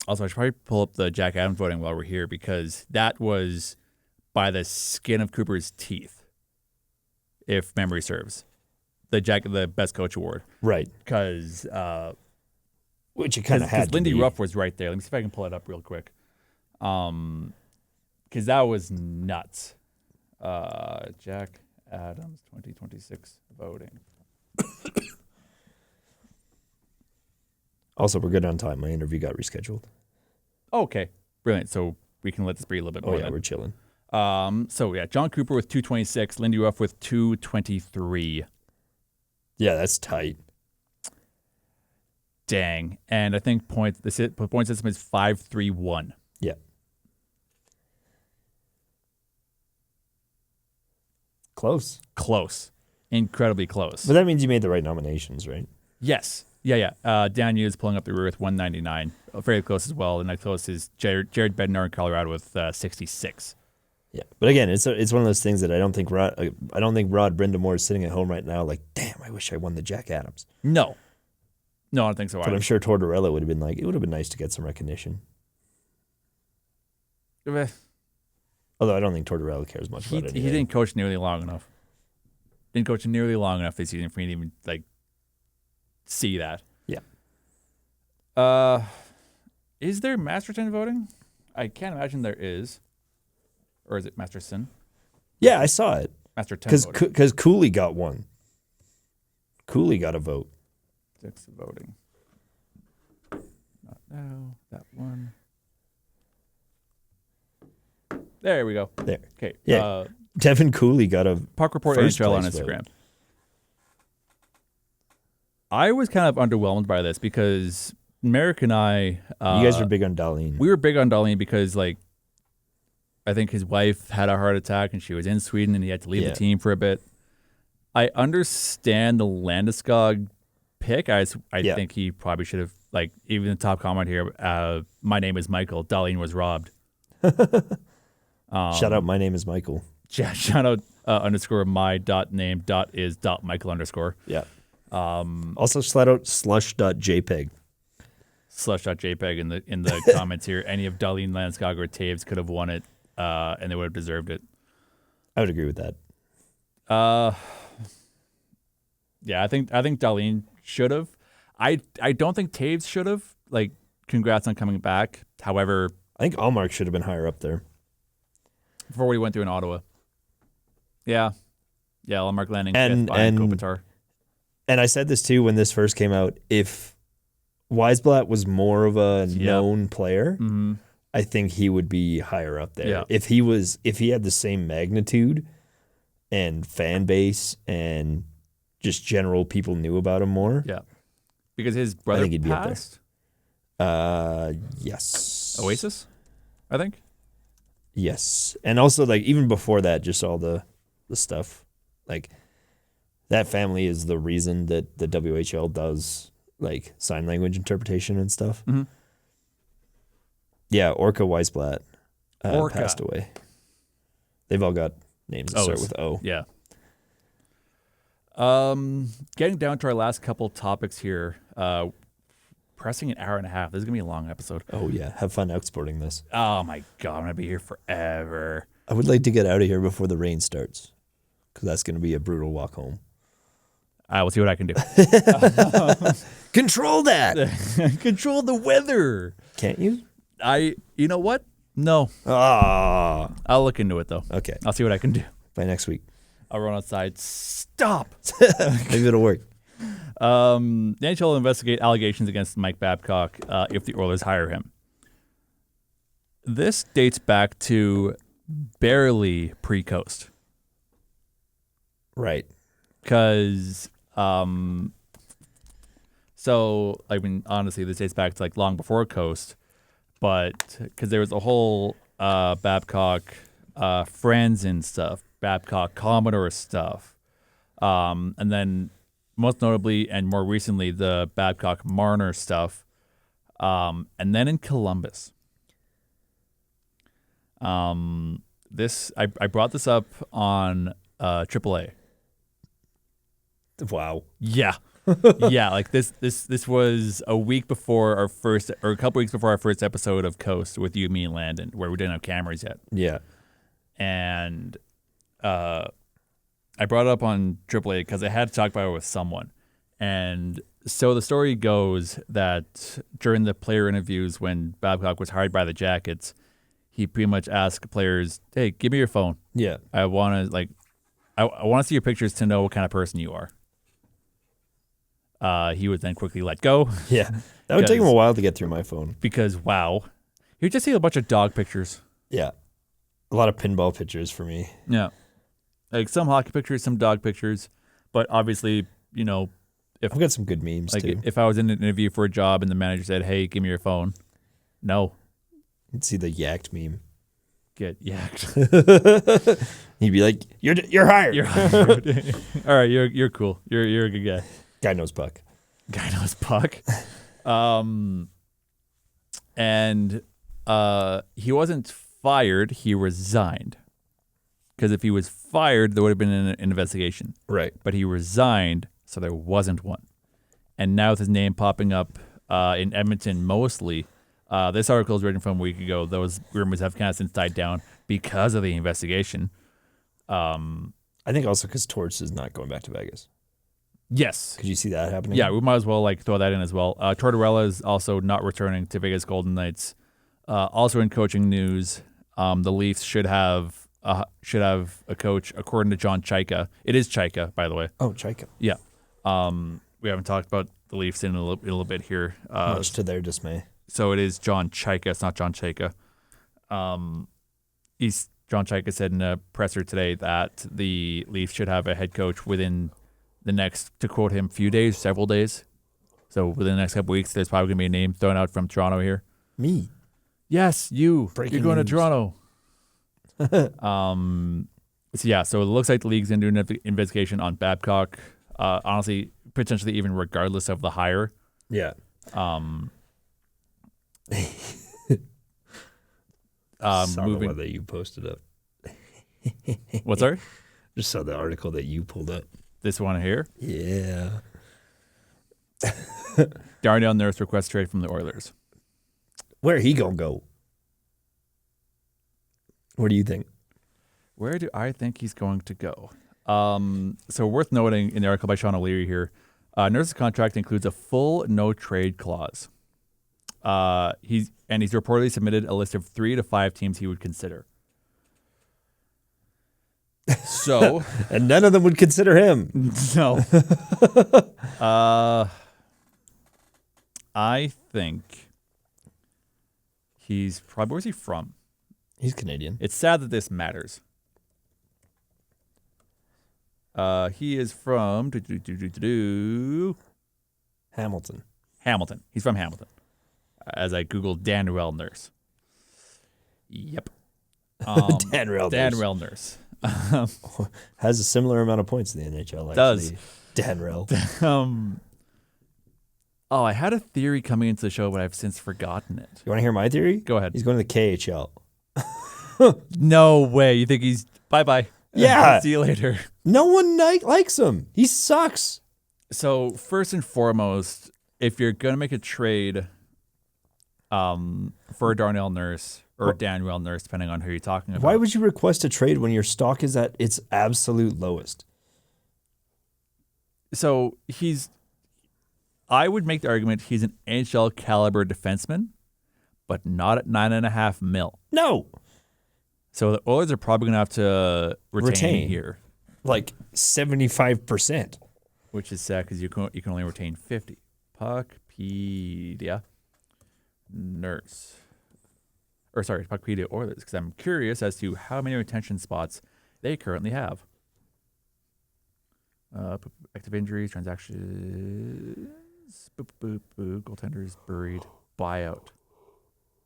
Also, I should probably pull up the Jack Adams voting while we're here because that was by the skin of Cooper's teeth, if memory serves. The Best Coach Award. Right. Because which it kind of had to Lindy be. Ruff was right there. Let me see if I can pull it up real quick. Because that was nuts. Jack Adams 2026 voting. Also, we're good on time. My interview got rescheduled. Okay, brilliant. So we can let this breathe a little bit more. Oh, yeah, we're chilling. John Cooper with 226, Lindy Ruff with 223. Yeah, that's tight. Dang. And I think point system is 5-3-1. Yeah. Close. Incredibly close. But that means you made the right nominations, right? Yes. Yeah. Dan Hughes pulling up the rear with 199. Very close as well. And next close is Jared Bednar in Colorado with 66. Yeah. But again, it's one of those things that I don't think Rod Brindamore is sitting at home right now like, damn, I wish I won the Jack Adams. No, I don't think so either. But I'm sure Tortorella would have been like, it would have been nice to get some recognition. Although I don't think Tortorella cares much about it. He didn't coach nearly long enough. This season for me to even see that. Yeah. Is there Masterton voting? I can't imagine there is. Or is it Masterson? Yeah, I saw it. Masterton voting. Because Cooley got one. Cooley got a vote. 6 voting. Not now. That one. There we go. There. Okay. Yeah. Devin Cooley got a Puck Report first NHL on place Instagram. vote. I was kind of underwhelmed by this because Merrick and I. You guys are big on Darlene. We were big on Darlene because, like, I think his wife had a heart attack and she was in Sweden and he had to leave the team for a bit. I understand the Landeskog pick. I think he probably should have, like, even the top comment here, my name is Michael. Darlene was robbed. Shout out, my name is Michael. Yeah, shout out underscore my dot name dot is dot Michael underscore. Yeah. Also, shout out slush.jpg. Slush.jpg in the comments here. Any of Darlene, Landeskog, or Taves could have won it, and they would have deserved it. I would agree with that. Yeah, I think Darlene should have. I don't think Taves should have. Like, congrats on coming back. However, I think Allmark should have been higher up there. For what he went through in Ottawa. Yeah. Yeah, Allmark landing fifth behind Kopitar. And I said this too when this first came out. If Weisblatt was more of a known player, I think he would be higher up there. Yeah. If he had the same magnitude and fan base and just general people knew about him more. Yeah. Because his brother I think he'd passed? Be up there. Yes. Oasis, I think. Yes. And also, like, even before that, just all the stuff. Like, that family is the reason that the WHL does, like, sign language interpretation and stuff. Mm-hmm. Yeah, Orca Weisblatt Orca. passed away. They've all got names that start with O. Yeah. Getting down to our last couple topics here. Pressing an hour and a half. This is going to be a long episode. Oh, yeah. Have fun exporting this. Oh, my God. I'm going to be here forever. I would like to get out of here before the rain starts, because that's going to be a brutal walk home. I will see what I can do. Control that. Control the weather. Can't you? You know what? No. I'll look into it, though. Okay. I'll see what I can do. By next week. I'll run outside. Stop. Maybe it'll work. The NHL will investigate allegations against Mike Babcock if the Oilers hire him. This dates back to barely pre-Coast. Right. Because, so, I mean, honestly, this dates back to, like, long before Coast. But, because there was a whole Babcock Friends and stuff. Babcock Commodore stuff. And then, most notably and more recently, the Babcock Marner stuff. And then in Columbus. I brought this up on AAA. Wow. Yeah. Yeah, like this was a week before our first, or a couple weeks before our first episode of Coast with you, me, and Landon, where we didn't have cameras yet. Yeah. And I brought it up on AAA because I had to talk about it with someone. And so the story goes that during the player interviews when Babcock was hired by the Jackets, he pretty much asked players, "Hey, give me your phone. Yeah. I want to I want to see your pictures to know what kind of person you are." He would then quickly let go. Yeah. That would take him a while to get through my phone. Because, wow. You just see a bunch of dog pictures. Yeah. A lot of pinball pictures for me. Yeah. Like some hockey pictures, some dog pictures. But obviously, you know, if I've got some good memes too. If I was in an interview for a job and the manager said, "Hey, give me your phone." No. You'd see the yacked meme. Get yacked. He'd be like, "You're hired. You're hired." All right, you're cool. You're a good guy. Guy knows puck. Guy knows puck. And he wasn't fired, he resigned. Because if he was fired, there would have been an investigation. Right. But he resigned, so there wasn't one. And now with his name popping up in Edmonton mostly, this article is written from a week ago. Those rumors have kind of since died down because of the investigation. I think also because Torts is not going back to Vegas. Yes. Could you see that happening? Yeah, we might as well throw that in as well. Tortorella is also not returning to Vegas Golden Knights. Also in coaching news, the Leafs should have a coach according to John Chaika. It is Chaika, by the way. Oh, Chaika. Yeah. We haven't talked about the Leafs in a little bit here. Much to their dismay. So it is John Chaika. It's not John Chaika. John Chaika said in a presser today that the Leafs should have a head coach within the next, to quote him, few days, several days. So within the next couple weeks, there's probably going to be a name thrown out from Toronto here. Me? Yes, you. Breaking You're going news. to Toronto. So it looks like the league's going to do an investigation on Babcock. Honestly, potentially even regardless of the hire. Yeah. Saw the Moving. one that you posted up. What's that? Just saw the article that you pulled up. This one here? Yeah. Darnell Nurse requests trade from the Oilers. Where he gonna go? What do you think? Where do I think he's going to go? So worth noting in the article by Sean O'Leary here, Nurse's contract includes a full no trade clause. He's reportedly submitted a list of 3 to 5 teams he would consider. So, and none of them would consider him. No. I think he's probably, where's he from? He's Canadian. It's sad that this matters. He is from Hamilton. Hamilton. He's from Hamilton. As I Googled Daniel Nurse. Yep. Daniel Nurse. Has a similar amount of points in the NHL, actually. Does. Danrell. I had a theory coming into the show, but I've since forgotten it. You want to hear my theory? Go ahead. He's going to the KHL. No way. You think he's bye-bye? Yeah. See you later. No one likes him. He sucks. So first and foremost, if you're going to make a trade for Darnell Nurse or Daniel Nurse, depending on who you're talking about. Why would you request a trade when your stock is at its absolute lowest? So I would make the argument he's an NHL caliber defenseman, but not at $9.5 million. No. So the Oilers are probably going to have to retain here. Like 75%. Which is sad because you can only retain 50. Puckpedia Nurse. Puckpedia Oilers, because I'm curious as to how many retention spots they currently have. Active injuries, transactions, goaltenders buried, buyout.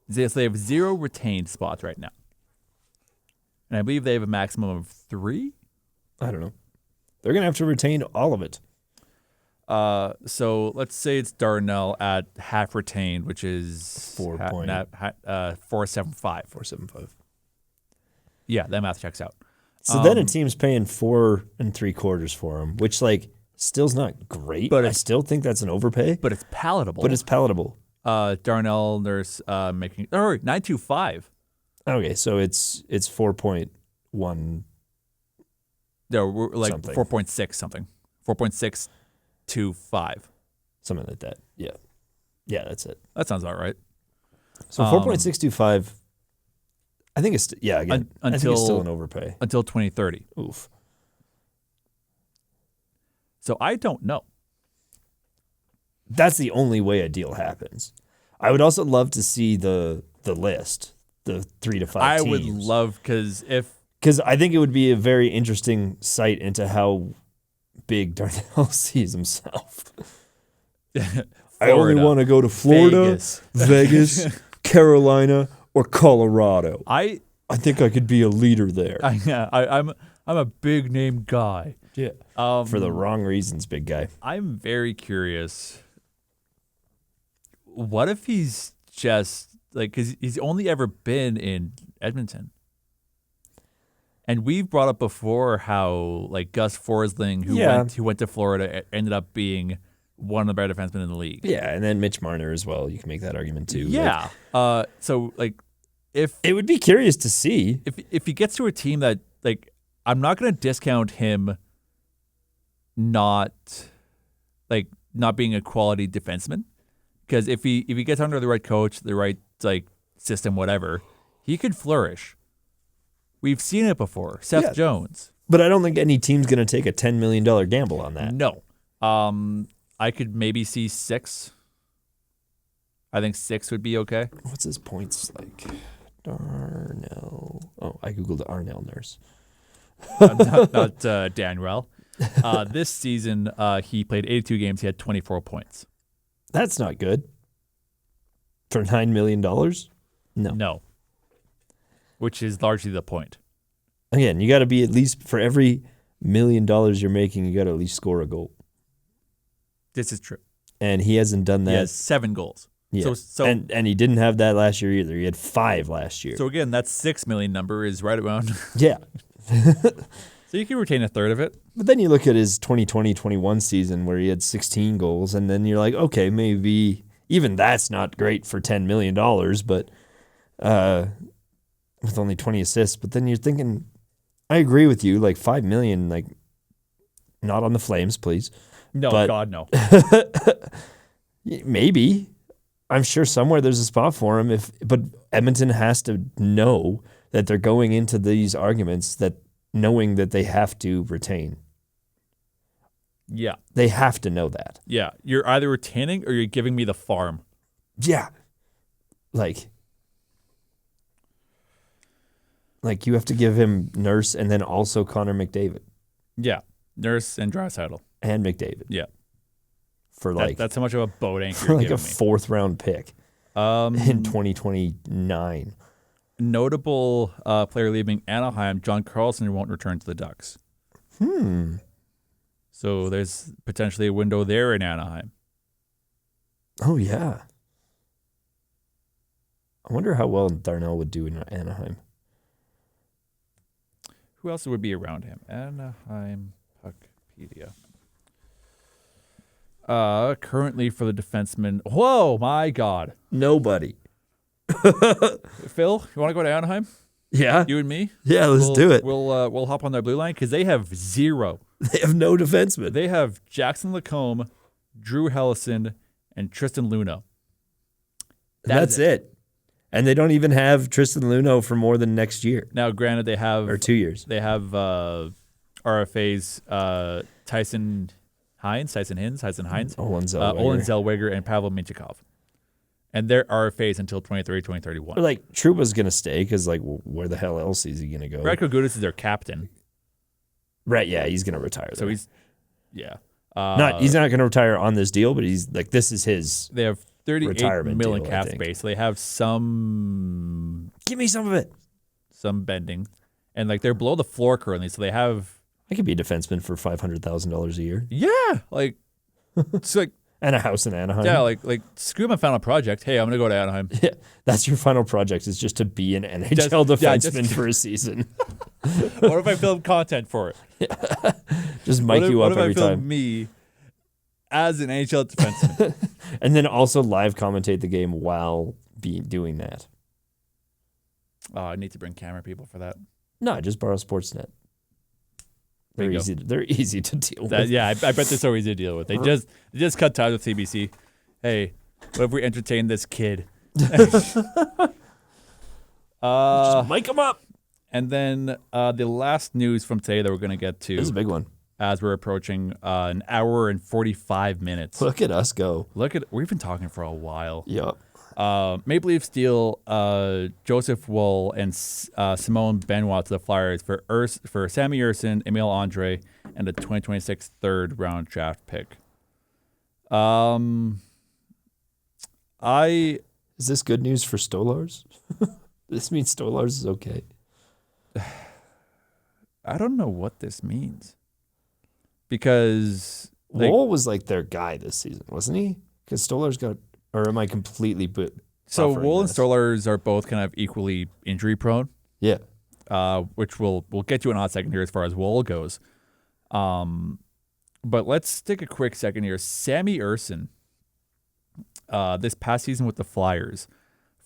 So they have 0 retained spots right now. And I believe they have a maximum of 3? I don't know. They're going to have to retain all of it. So let's say it's Darnell at half retained, which is 4.75. 4.75. Yeah, that math checks out. So then a team's paying 4 3/4 for him, which still's not great. But I still think that's an overpay. But it's palatable. Darnell Nurse making 9.25. Okay, so it's 4.1. No, we're like something. 4.6 something. 4.625. Something like that. Yeah. Yeah, that's it. That sounds about right. So 4.625. I think it's I think it's still an overpay until 2030. Oof. So I don't know. That's the only way a deal happens. I would also love to see the list, the 3 to 5 teams. I would love because I think it would be a very interesting sight into how big Darnell sees himself. I only want to go to Florida, Vegas, Carolina, or Colorado. I think I could be a leader there. I'm a big name guy. Yeah. For the wrong reasons, big guy. I'm very curious. What if he's just because he's only ever been in Edmonton? And we've brought up before how Gus Forsling, who went to Florida, ended up being one of the better defensemen in the league. Yeah, and then Mitch Marner as well. You can make that argument too. Yeah. If it would be curious to see if he gets to a team that I'm not going to discount him not being a quality defenseman, because if he gets under the right coach, the right system, whatever, he could flourish. We've seen it before. Seth Jones. But I don't think any team's going to take a $10 million gamble on that. No. I could maybe see 6. I think 6 would be okay. What's his points like? Darnell. Oh, I googled Arnell Nurse. not Daniel. This season, he played 82 games. He had 24 points. That's not good. For $9 million? No. Which is largely the point. Again, you got to be at least, for every $1 million you're making, you got to at least score a goal. This is true. And he hasn't done that. He has 7 goals. Yeah. So and he didn't have that last year either. He had 5 last year. So again, that 6 million number is right around. Yeah. So you can retain a third of it. But then you look at his 2020-21 season where he had 16 goals, and then you're like, okay, maybe even that's not great for $10 million, but with only 20 assists. But then you're thinking, I agree with you, like $5 million, like not on the Flames, please. No, but, God, no. Maybe. I'm sure somewhere there's a spot for him. But Edmonton has to know that they're going into these arguments that knowing that they have to retain. Yeah. They have to know that. Yeah. You're either retaining or you're giving me the farm. Yeah. Like you have to give him Nurse and then also Connor McDavid. Yeah. Nurse and Draisaitl. And McDavid. Yeah. For that's how much of a boat anchor for you're like a giving me. 4th round pick in 2029. Notable player leaving Anaheim, John Carlson won't return to the Ducks. So there's potentially a window there in Anaheim. Oh, yeah. I wonder how well Darnell would do in Anaheim. Who else would be around him? Anaheim Puckpedia. Currently for the defenseman. Whoa, my God. Nobody. Phil, you want to go to Anaheim? Yeah. You and me? Yeah, let's do it. We'll hop on their blue line because they have 0. They have no defenseman. They have Jackson Lacombe, Drew Hellison, and Tristan Luneau. That's it. And they don't even have Tristan Luneau for more than next year. Now, granted, they have... Or 2 years. They have RFAs Tyson Hines, Olin Zellweger, and Pavel Minchikov. And they're RFAs until 2030, 2031. But like, Trouba's going to stay because, like, where the hell else is he going to go? Radko Gudas is their captain. Right, yeah, he's going to retire. So he's he's not going to retire on this deal, but he's like, this is his. They have 38 million cap space. space. So they have some. Give me some of it. Some bending, and like they're below the floor currently, so they have. I could be a defenseman for $500,000 a year. Yeah, like it's like. And a house in Anaheim. Yeah, like screw my final project. Hey, I'm gonna go to Anaheim. Yeah, that's your final project is just to be an NHL defenseman for a season. What if I film content for it? Yeah. Just mic you up every time. What if I film me as an NHL defenseman? And then also live commentate the game while doing that. Oh, I need to bring camera people for that. No, just borrow Sportsnet. They're easy to deal with. Yeah, I bet they're so easy to deal with. They just cut ties with CBC. Hey, what if we entertain this kid? Just mic them up. And then the last news from today that we're going to get to. This is a big one. As we're approaching an hour and 45 minutes. Look at us go. We've been talking for a while. Yep. Maple Leaf steal Joseph Woll and Simone Benoit to the Flyers for Sammy Urson, Emile Andre, and a 2026 third-round draft pick. Is this good news for Stolars? This means Stolars is okay. I don't know what this means. Because... Woll was like their guy this season, wasn't he? Because Stolars got... Or am I completely So Woll and Stolars are both kind of equally injury prone. Yeah. Which we'll get to in a hot second here as far as Woll goes. But let's take a quick second here. Sammy Urson, this past season with the Flyers,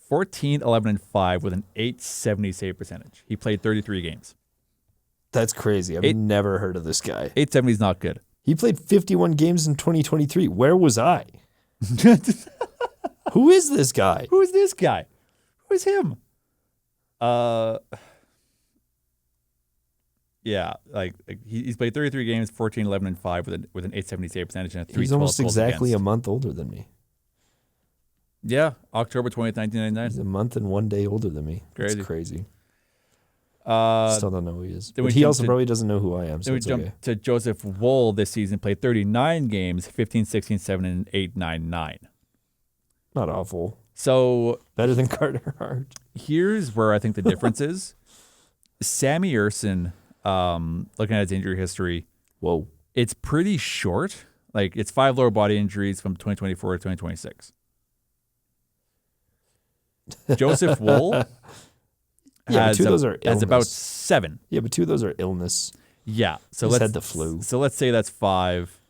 14, 11, and 5 with an .870 save percentage. He played 33 games. That's crazy. I've never heard of this guy. .870 is not good. He played 51 games in 2023. Where was I? Who is this guy? Who is this guy? Who is him? Yeah, he's played 33 games, 14, 11, and 5 with an 870 save percentage and a 312 He's almost goals exactly against. a month older than me. Yeah, October 20th, 1999. He's a month and 1 day older than me. Crazy. That's crazy. Still Still don't know who he is. then But we he jump also to- probably doesn't know who I am, so Then we it's jump okay. to Joseph Woll this season, played 39 games, 15, 16, 7, and 8, 9, 9. Not awful. So better than Carter Hart. Here's where I think the difference is. Sammy Urson, looking at his injury history, whoa, it's pretty short. Like it's 5 lower body injuries from 2024 to 2026. Joseph Woll but two of those are has about illness. 7. Yeah, but 2 of those are illness. Yeah, so He's let's had the flu. So let's say that's 5.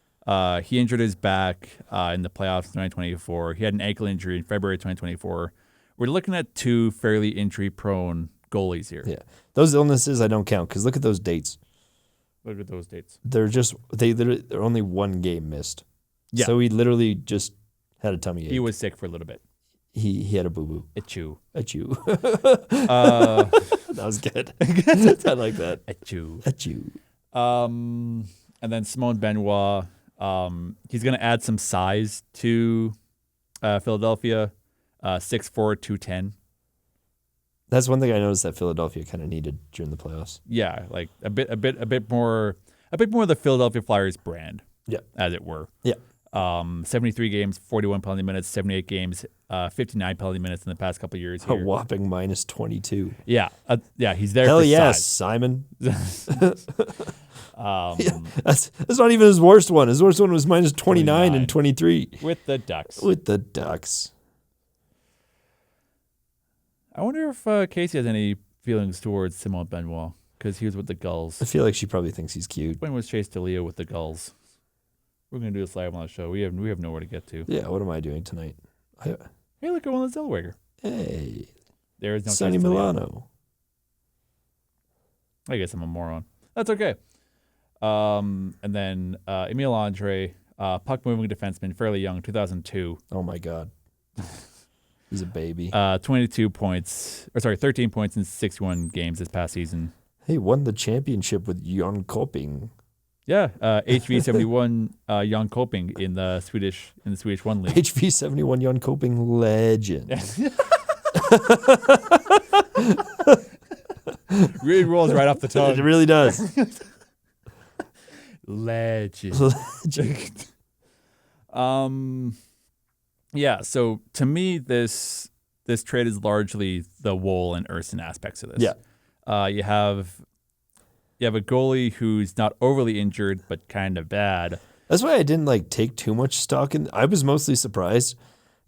He injured his back in the playoffs in 2024. He had an ankle injury in February 2024. We're looking at 2 fairly injury-prone goalies here. Yeah, those illnesses I don't count because look at those dates. Look at those dates. They're only 1 game missed. Yeah. So he literally just had a tummy ache. He was sick for a little bit. He had a boo boo. A chew. That was good. I like that. A chew. A chew. And then Simone Benoit. He's going to add some size to Philadelphia. 6'4", 210. That's one thing I noticed that Philadelphia kind of needed during the playoffs. Yeah, like a bit more of the Philadelphia Flyers brand. Yeah, as it were. Yeah. 73 games, 41 penalty minutes, 78 games, 59 penalty minutes in the past couple of years. A Here. whopping minus 22. Yeah, he's there. Hell for yes, size. Simon. That's not even his worst one. His worst one was minus 29 and 23. With the Ducks. With the Ducks. I wonder if Casey has any feelings towards Simone Benoit because he was with the Gulls. I feel like she probably thinks he's cute. When was Chase DeLeo with the Gulls? We're gonna do this live on the show. We have nowhere to get to. Yeah, what am I doing tonight? Hey, look at one of Zellweger. Hey, there is no Sonny Chase DeLeo. Milano. I guess I'm a moron. That's okay. And then Emile Andre, puck moving defenseman, fairly young, 2002. Oh my God. He's a baby. 13 points in 61 games this past season. He won the championship with Jan Koping. Yeah, HV71 Jan Koping in the Swedish 1 league. HV71 Jan Koping legend. Really rolls right off the tongue. It really does. Legend. Yeah, so to me, this trade is largely the Woll and Urson aspects of this. Yeah. You have a goalie who's not overly injured, but kind of bad. That's why I didn't take too much stock in. I was mostly surprised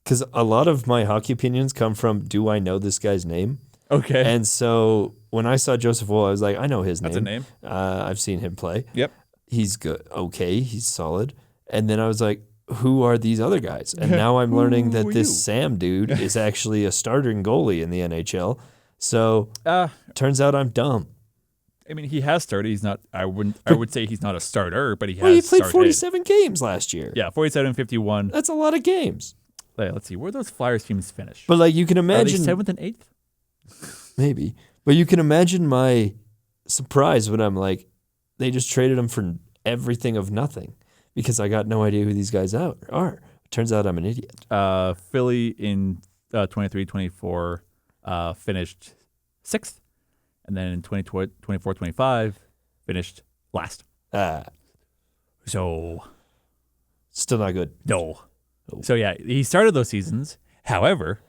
because a lot of my hockey opinions come from, do I know this guy's name? Okay. And so when I saw Joseph Woll, I was like, I know his name. That's a name. I've seen him play. Yep. He's good. Okay. He's solid. And then I was like, who are these other guys? And now I'm learning that this Sam dude is actually a starting goalie in the NHL. So turns out I'm dumb. I mean, he has started. He's not. I would say he's not a starter, but he has. Well, he played started. 47 games last year. Yeah, 47, 51. That's a lot of games. Let's see where those Flyers teams finish. But you can imagine, are they 7th and 8th? Maybe. But you can imagine my surprise when I'm like, they just traded him for everything of nothing because I got no idea who these guys are. Turns out I'm an idiot. Philly in 23-24 finished 6th. And then in 24-25, finished last. So. Still not good. No. So, yeah, he started those seasons. However.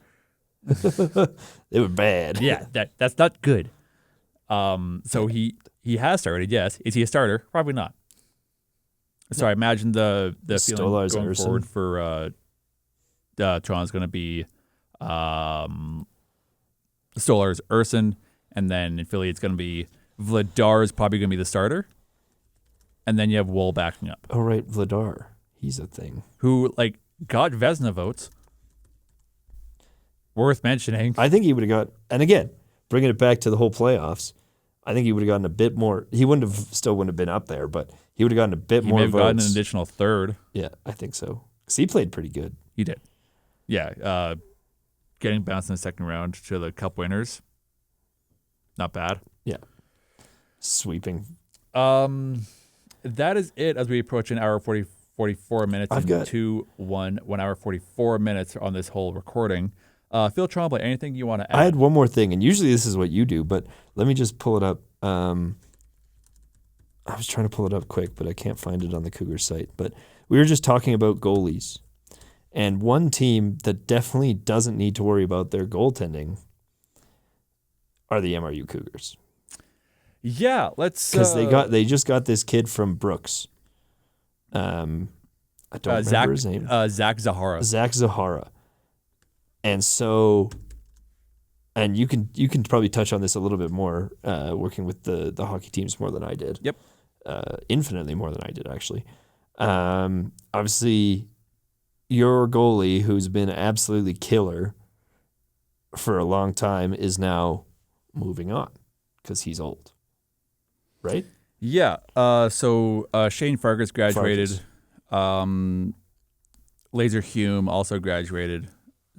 They were bad. Yeah, that's not good. So he has started, yes. Is he a starter? Probably not. So I imagine the feeling Stolarz going Urson. forward for Toronto's going to be Stolarz Urson. And then in Philly, it's going to be Vladar is probably going to be the starter. And then you have Woll backing up. Oh, right. Vladar. He's a thing. Who, got Vezina votes. Worth mentioning. I think he would have got, and again, bringing it back to the whole playoffs, I think he would have gotten a bit more. He still wouldn't have been up there, but he would have gotten a bit more votes. He may have gotten an additional third. Yeah, I think so. Because he played pretty good. He did. Yeah. Getting bounced in the second round to the Cup winners. Not bad. Yeah. Sweeping That is it as we approach an hour 44 minutes I've got 1 hour 44 minutes on this whole recording. Phil Trombley, anything you want to add? I had one more thing, and usually this is what you do, but let me just pull it up. I was trying to pull it up quick, but I can't find it on the Cougars site. But we were just talking about goalies. And one team that definitely doesn't need to worry about their goaltending are the MRU Cougars. Yeah, let's... Because they just got this kid from Brooks. I don't remember his name. Zach Zahara. Zach Zahara. And so... And you can probably touch on this a little bit more, working with the hockey teams more than I did. Yep. Infinitely more than I did, actually. Obviously, your goalie, who's been absolutely killer for a long time, is now moving on because he's old. Right? Yeah. So Shane Farkas graduated. Laser Hume also graduated.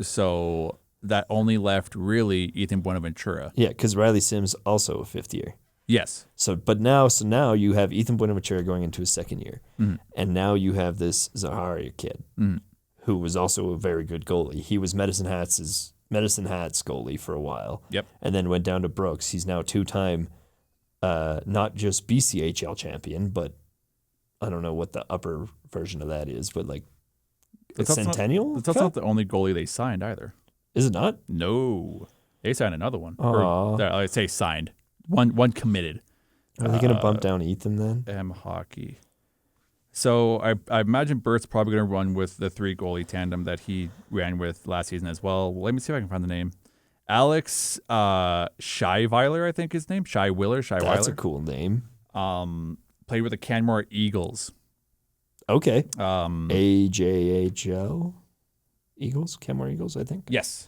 So... that only left really Ethan Buenaventura. Yeah, because Riley Sims also a fifth year. Yes. So now you have Ethan Buenaventura going into his second year, and now you have this Zahara kid, who was also a very good goalie. He was Medicine Hat's goalie for a while. Yep. And then went down to Brooks. He's now 2-time, not just BCHL champion, but I don't know what the upper version of that is, but like the Centennial. That's not the only goalie they signed either. Is it not? No, they signed another one. Aww. Or, I'd say signed. One committed. Are they going to bump down Ethan then? M Hockey. So I imagine Bert's probably going to run with the 3 goalie tandem that he ran with last season as well. Let me see if I can find the name. Alex Scheiweiler, I think his name. Scheiweiler. That's a cool name. Played with the Canmore Eagles. Okay. AJHL. Eagles, Canmore Eagles, I think. Yes.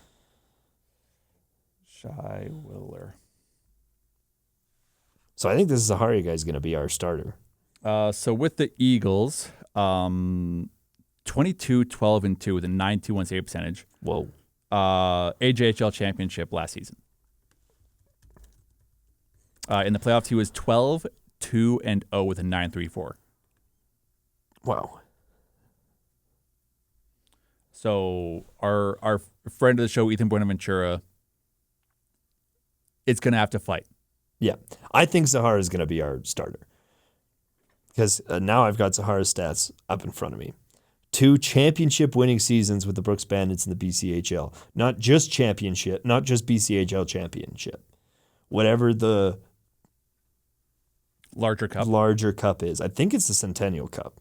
Scheiweiler. So I think this Zahara guy is going to be our starter. So with the Eagles, 22, 12, and 2 with a 9.21 save percentage. Whoa. AJHL championship last season. In the playoffs, he was 12, 2, and 0 with a 9.34. Wow. So our friend of the show, Ethan Buenaventura, it's going to have to fight. Yeah. I think Zahara is going to be our starter. Because now I've got Zahara's stats up in front of me. 2 championship winning seasons with the Brooks Bandits in the BCHL. Not just championship, not just BCHL championship. Whatever the larger cup is. I think it's the Centennial Cup.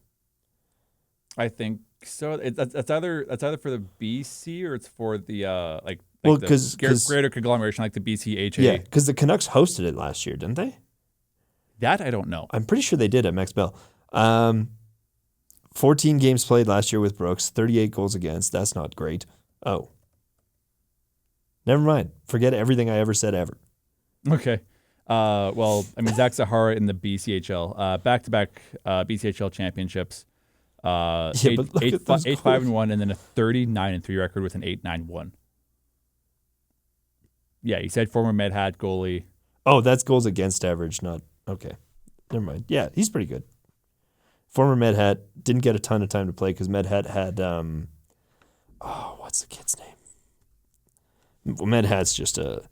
I think so. It's either for the BC or it's for the greater conglomeration like the BCHA. Yeah, because the Canucks hosted it last year, didn't they? That I don't know. I'm pretty sure they did at Max Bell. 14 games played last year with Brooks, 38 goals against. That's not great. Oh. Never mind. Forget everything I ever said ever. Okay. Well, I mean, Zach Zahara in the BCHL, back-to-back BCHL championships. 8-5-1, and then a 39-3 record with an 8-9-1. Yeah, he said former Med Hat goalie. Oh, that's goals against average, not okay. Never mind. Yeah, he's pretty good. Former Med Hat didn't get a ton of time to play because Med Hat had what's the kid's name? Med Hat's just a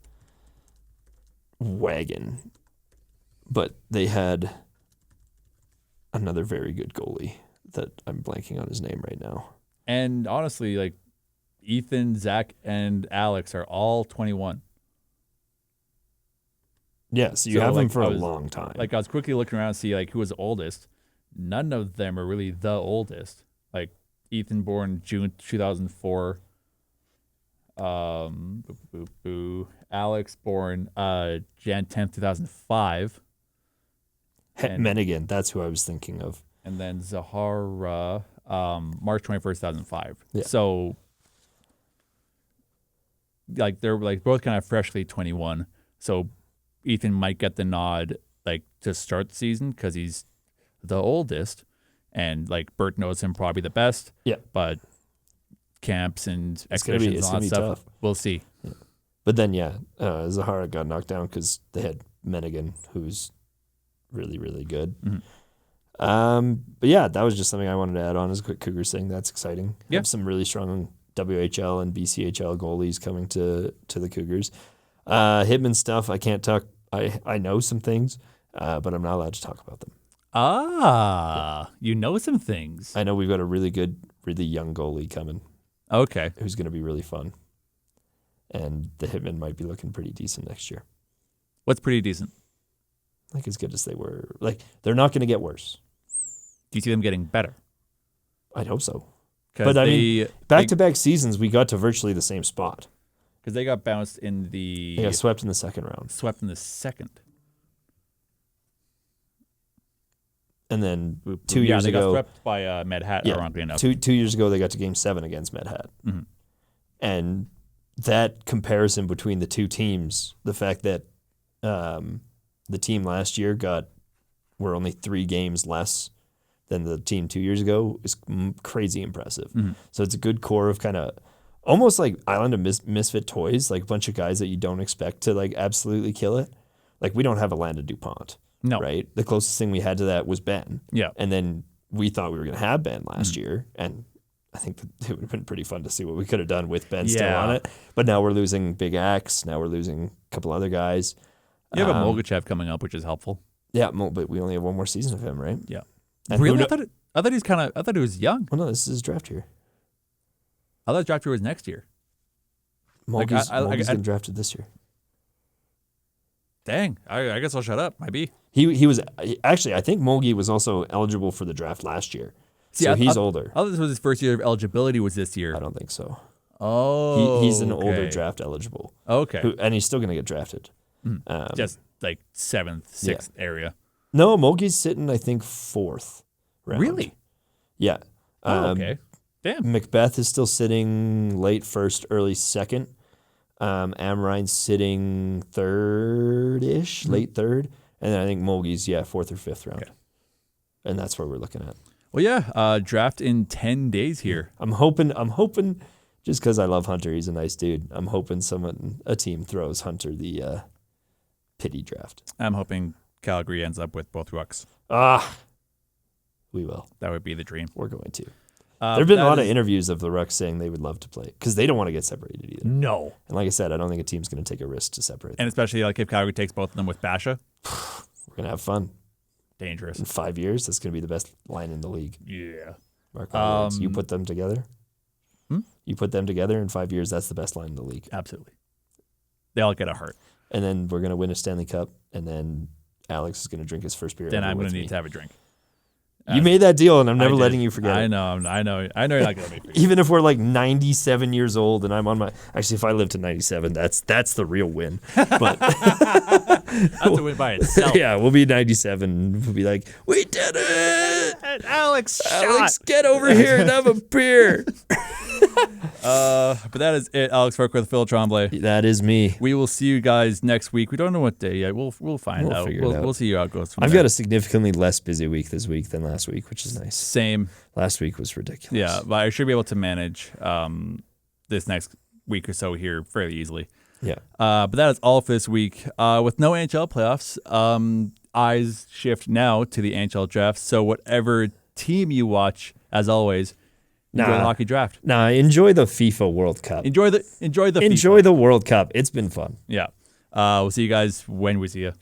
wagon, but they had another very good goalie that I'm blanking on his name right now. And honestly, like Ethan, Zach, and Alex are all 21. Yeah, so you have them for a long time. Like I was quickly looking around to see like who was the oldest. None of them are really the oldest. Like Ethan born June 2004. Alex born Jan 10th, 2005. Menigan, that's who I was thinking of. And then Zahara, March 21st, 2005. Yeah. So, like, they're like both kind of freshly 21. So, Ethan might get the nod, like, to start the season because he's the oldest. And, like, Bert knows him probably the best. Yeah. But camps and exhibitions and all that stuff, we'll see. Yeah. But then, Zahara got knocked down because they had Menigan, who's really, really good. Mm-hmm. But yeah, that was just something I wanted to add on as a quick Cougars thing. That's exciting. Yeah. Have some really strong WHL and BCHL goalies coming to the Cougars. Hitman stuff, I can't talk. I know some things, but I'm not allowed to talk about them. You know some things. I know we've got a really good, really young goalie coming. Okay. Who's going to be really fun. And the Hitmen might be looking pretty decent next year. What's pretty decent? Like as good as they were. Like they're not going to get worse. Do you see them getting better? I'd hope so. But I mean, back-to-back seasons, we got to virtually the same spot. Because they got bounced in the... They got swept in the second round. Swept in the second. And then 2 years they ago... got swept by Med Hat, ironically enough. 2 years ago, they got to Game 7 against Med Hat. Mm-hmm. And that comparison between the two teams, the fact that the team last year were only 3 games less than the team 2 years ago is crazy impressive. Mm-hmm. So it's a good core of kind of almost like Island of Misfit Toys, like a bunch of guys that you don't expect to like absolutely kill it. Like we don't have a Landon DuPont. No. Right? The closest thing we had to that was Ben. Yeah. And then we thought we were going to have Ben last year. And I think it would have been pretty fun to see what we could have done with Ben still on it. But now we're losing Big Axe. Now we're losing a couple other guys. You have a Mogachev coming up, which is helpful. Yeah, but we only have one more season of him, right? Yeah. And really? I thought he was young. Well, no, this is his draft year. I thought draft year was next year. Mulkey's getting drafted this year. Dang, I guess I'll shut up. Might be. He was actually. I think Mulkey was also eligible for the draft last year. So he's older. I thought this was his first year of eligibility. Was this year? I don't think so. Oh, he's an older draft eligible. Okay, and he's still going to get drafted. Just like 7th, 6th area. No, Mulkey's sitting, I think, 4th round. Really? Yeah. Okay. Damn. Macbeth is still sitting late 1st, early 2nd. Amrine's sitting 3rd-ish, late 3rd. And then I think Mulkey's, 4th or 5th round. Okay. And that's where we're looking at. Well, yeah, draft in 10 days here. I'm hoping, just because I love Hunter, he's a nice dude, I'm hoping a team throws Hunter the pity draft. I'm hoping Calgary ends up with both rucks. We will. That would be the dream. We're going to. There have been a lot of interviews of the rucks saying they would love to play because they don't want to get separated either. No. And like I said, I don't think a team's going to take a risk to separate them. And especially like if Calgary takes both of them with Basha. We're going to have fun. Dangerous. In 5 years, that's going to be the best line in the league. Yeah. Mark my words. You put them together. You put them together in 5 years, that's the best line in the league. Absolutely. They all get a heart. And then we're going to win a Stanley Cup, and then Alex is going to drink his first beer. Then I'm going to need to have a drink. You made that deal, and I'm never letting you forget it. I know you're not going to make me forget. Even if we're like 97 years old, and I'm on my... Actually, if I live to 97, that's the real win. But that's a win by itself. Yeah, we'll be 97. We'll be like, we did it! Alex, get over here and have a beer. But that is it. Alex Burke with Phil Tremblay. That is me. We will see you guys next week. We don't know what day yet. We'll find out. We'll see how it goes. I've got a significantly less busy week this week than last week, which is nice. Same. Last week was ridiculous. Yeah, but I should be able to manage this next week or so here fairly easily. Yeah. But that is all for this week. With no NHL playoffs, eyes shift now to the NHL draft. So whatever team you watch, as always, enjoy the hockey draft. Enjoy the FIFA World Cup. Enjoy the FIFA. The World Cup. It's been fun. Yeah. We'll see you guys when we see you.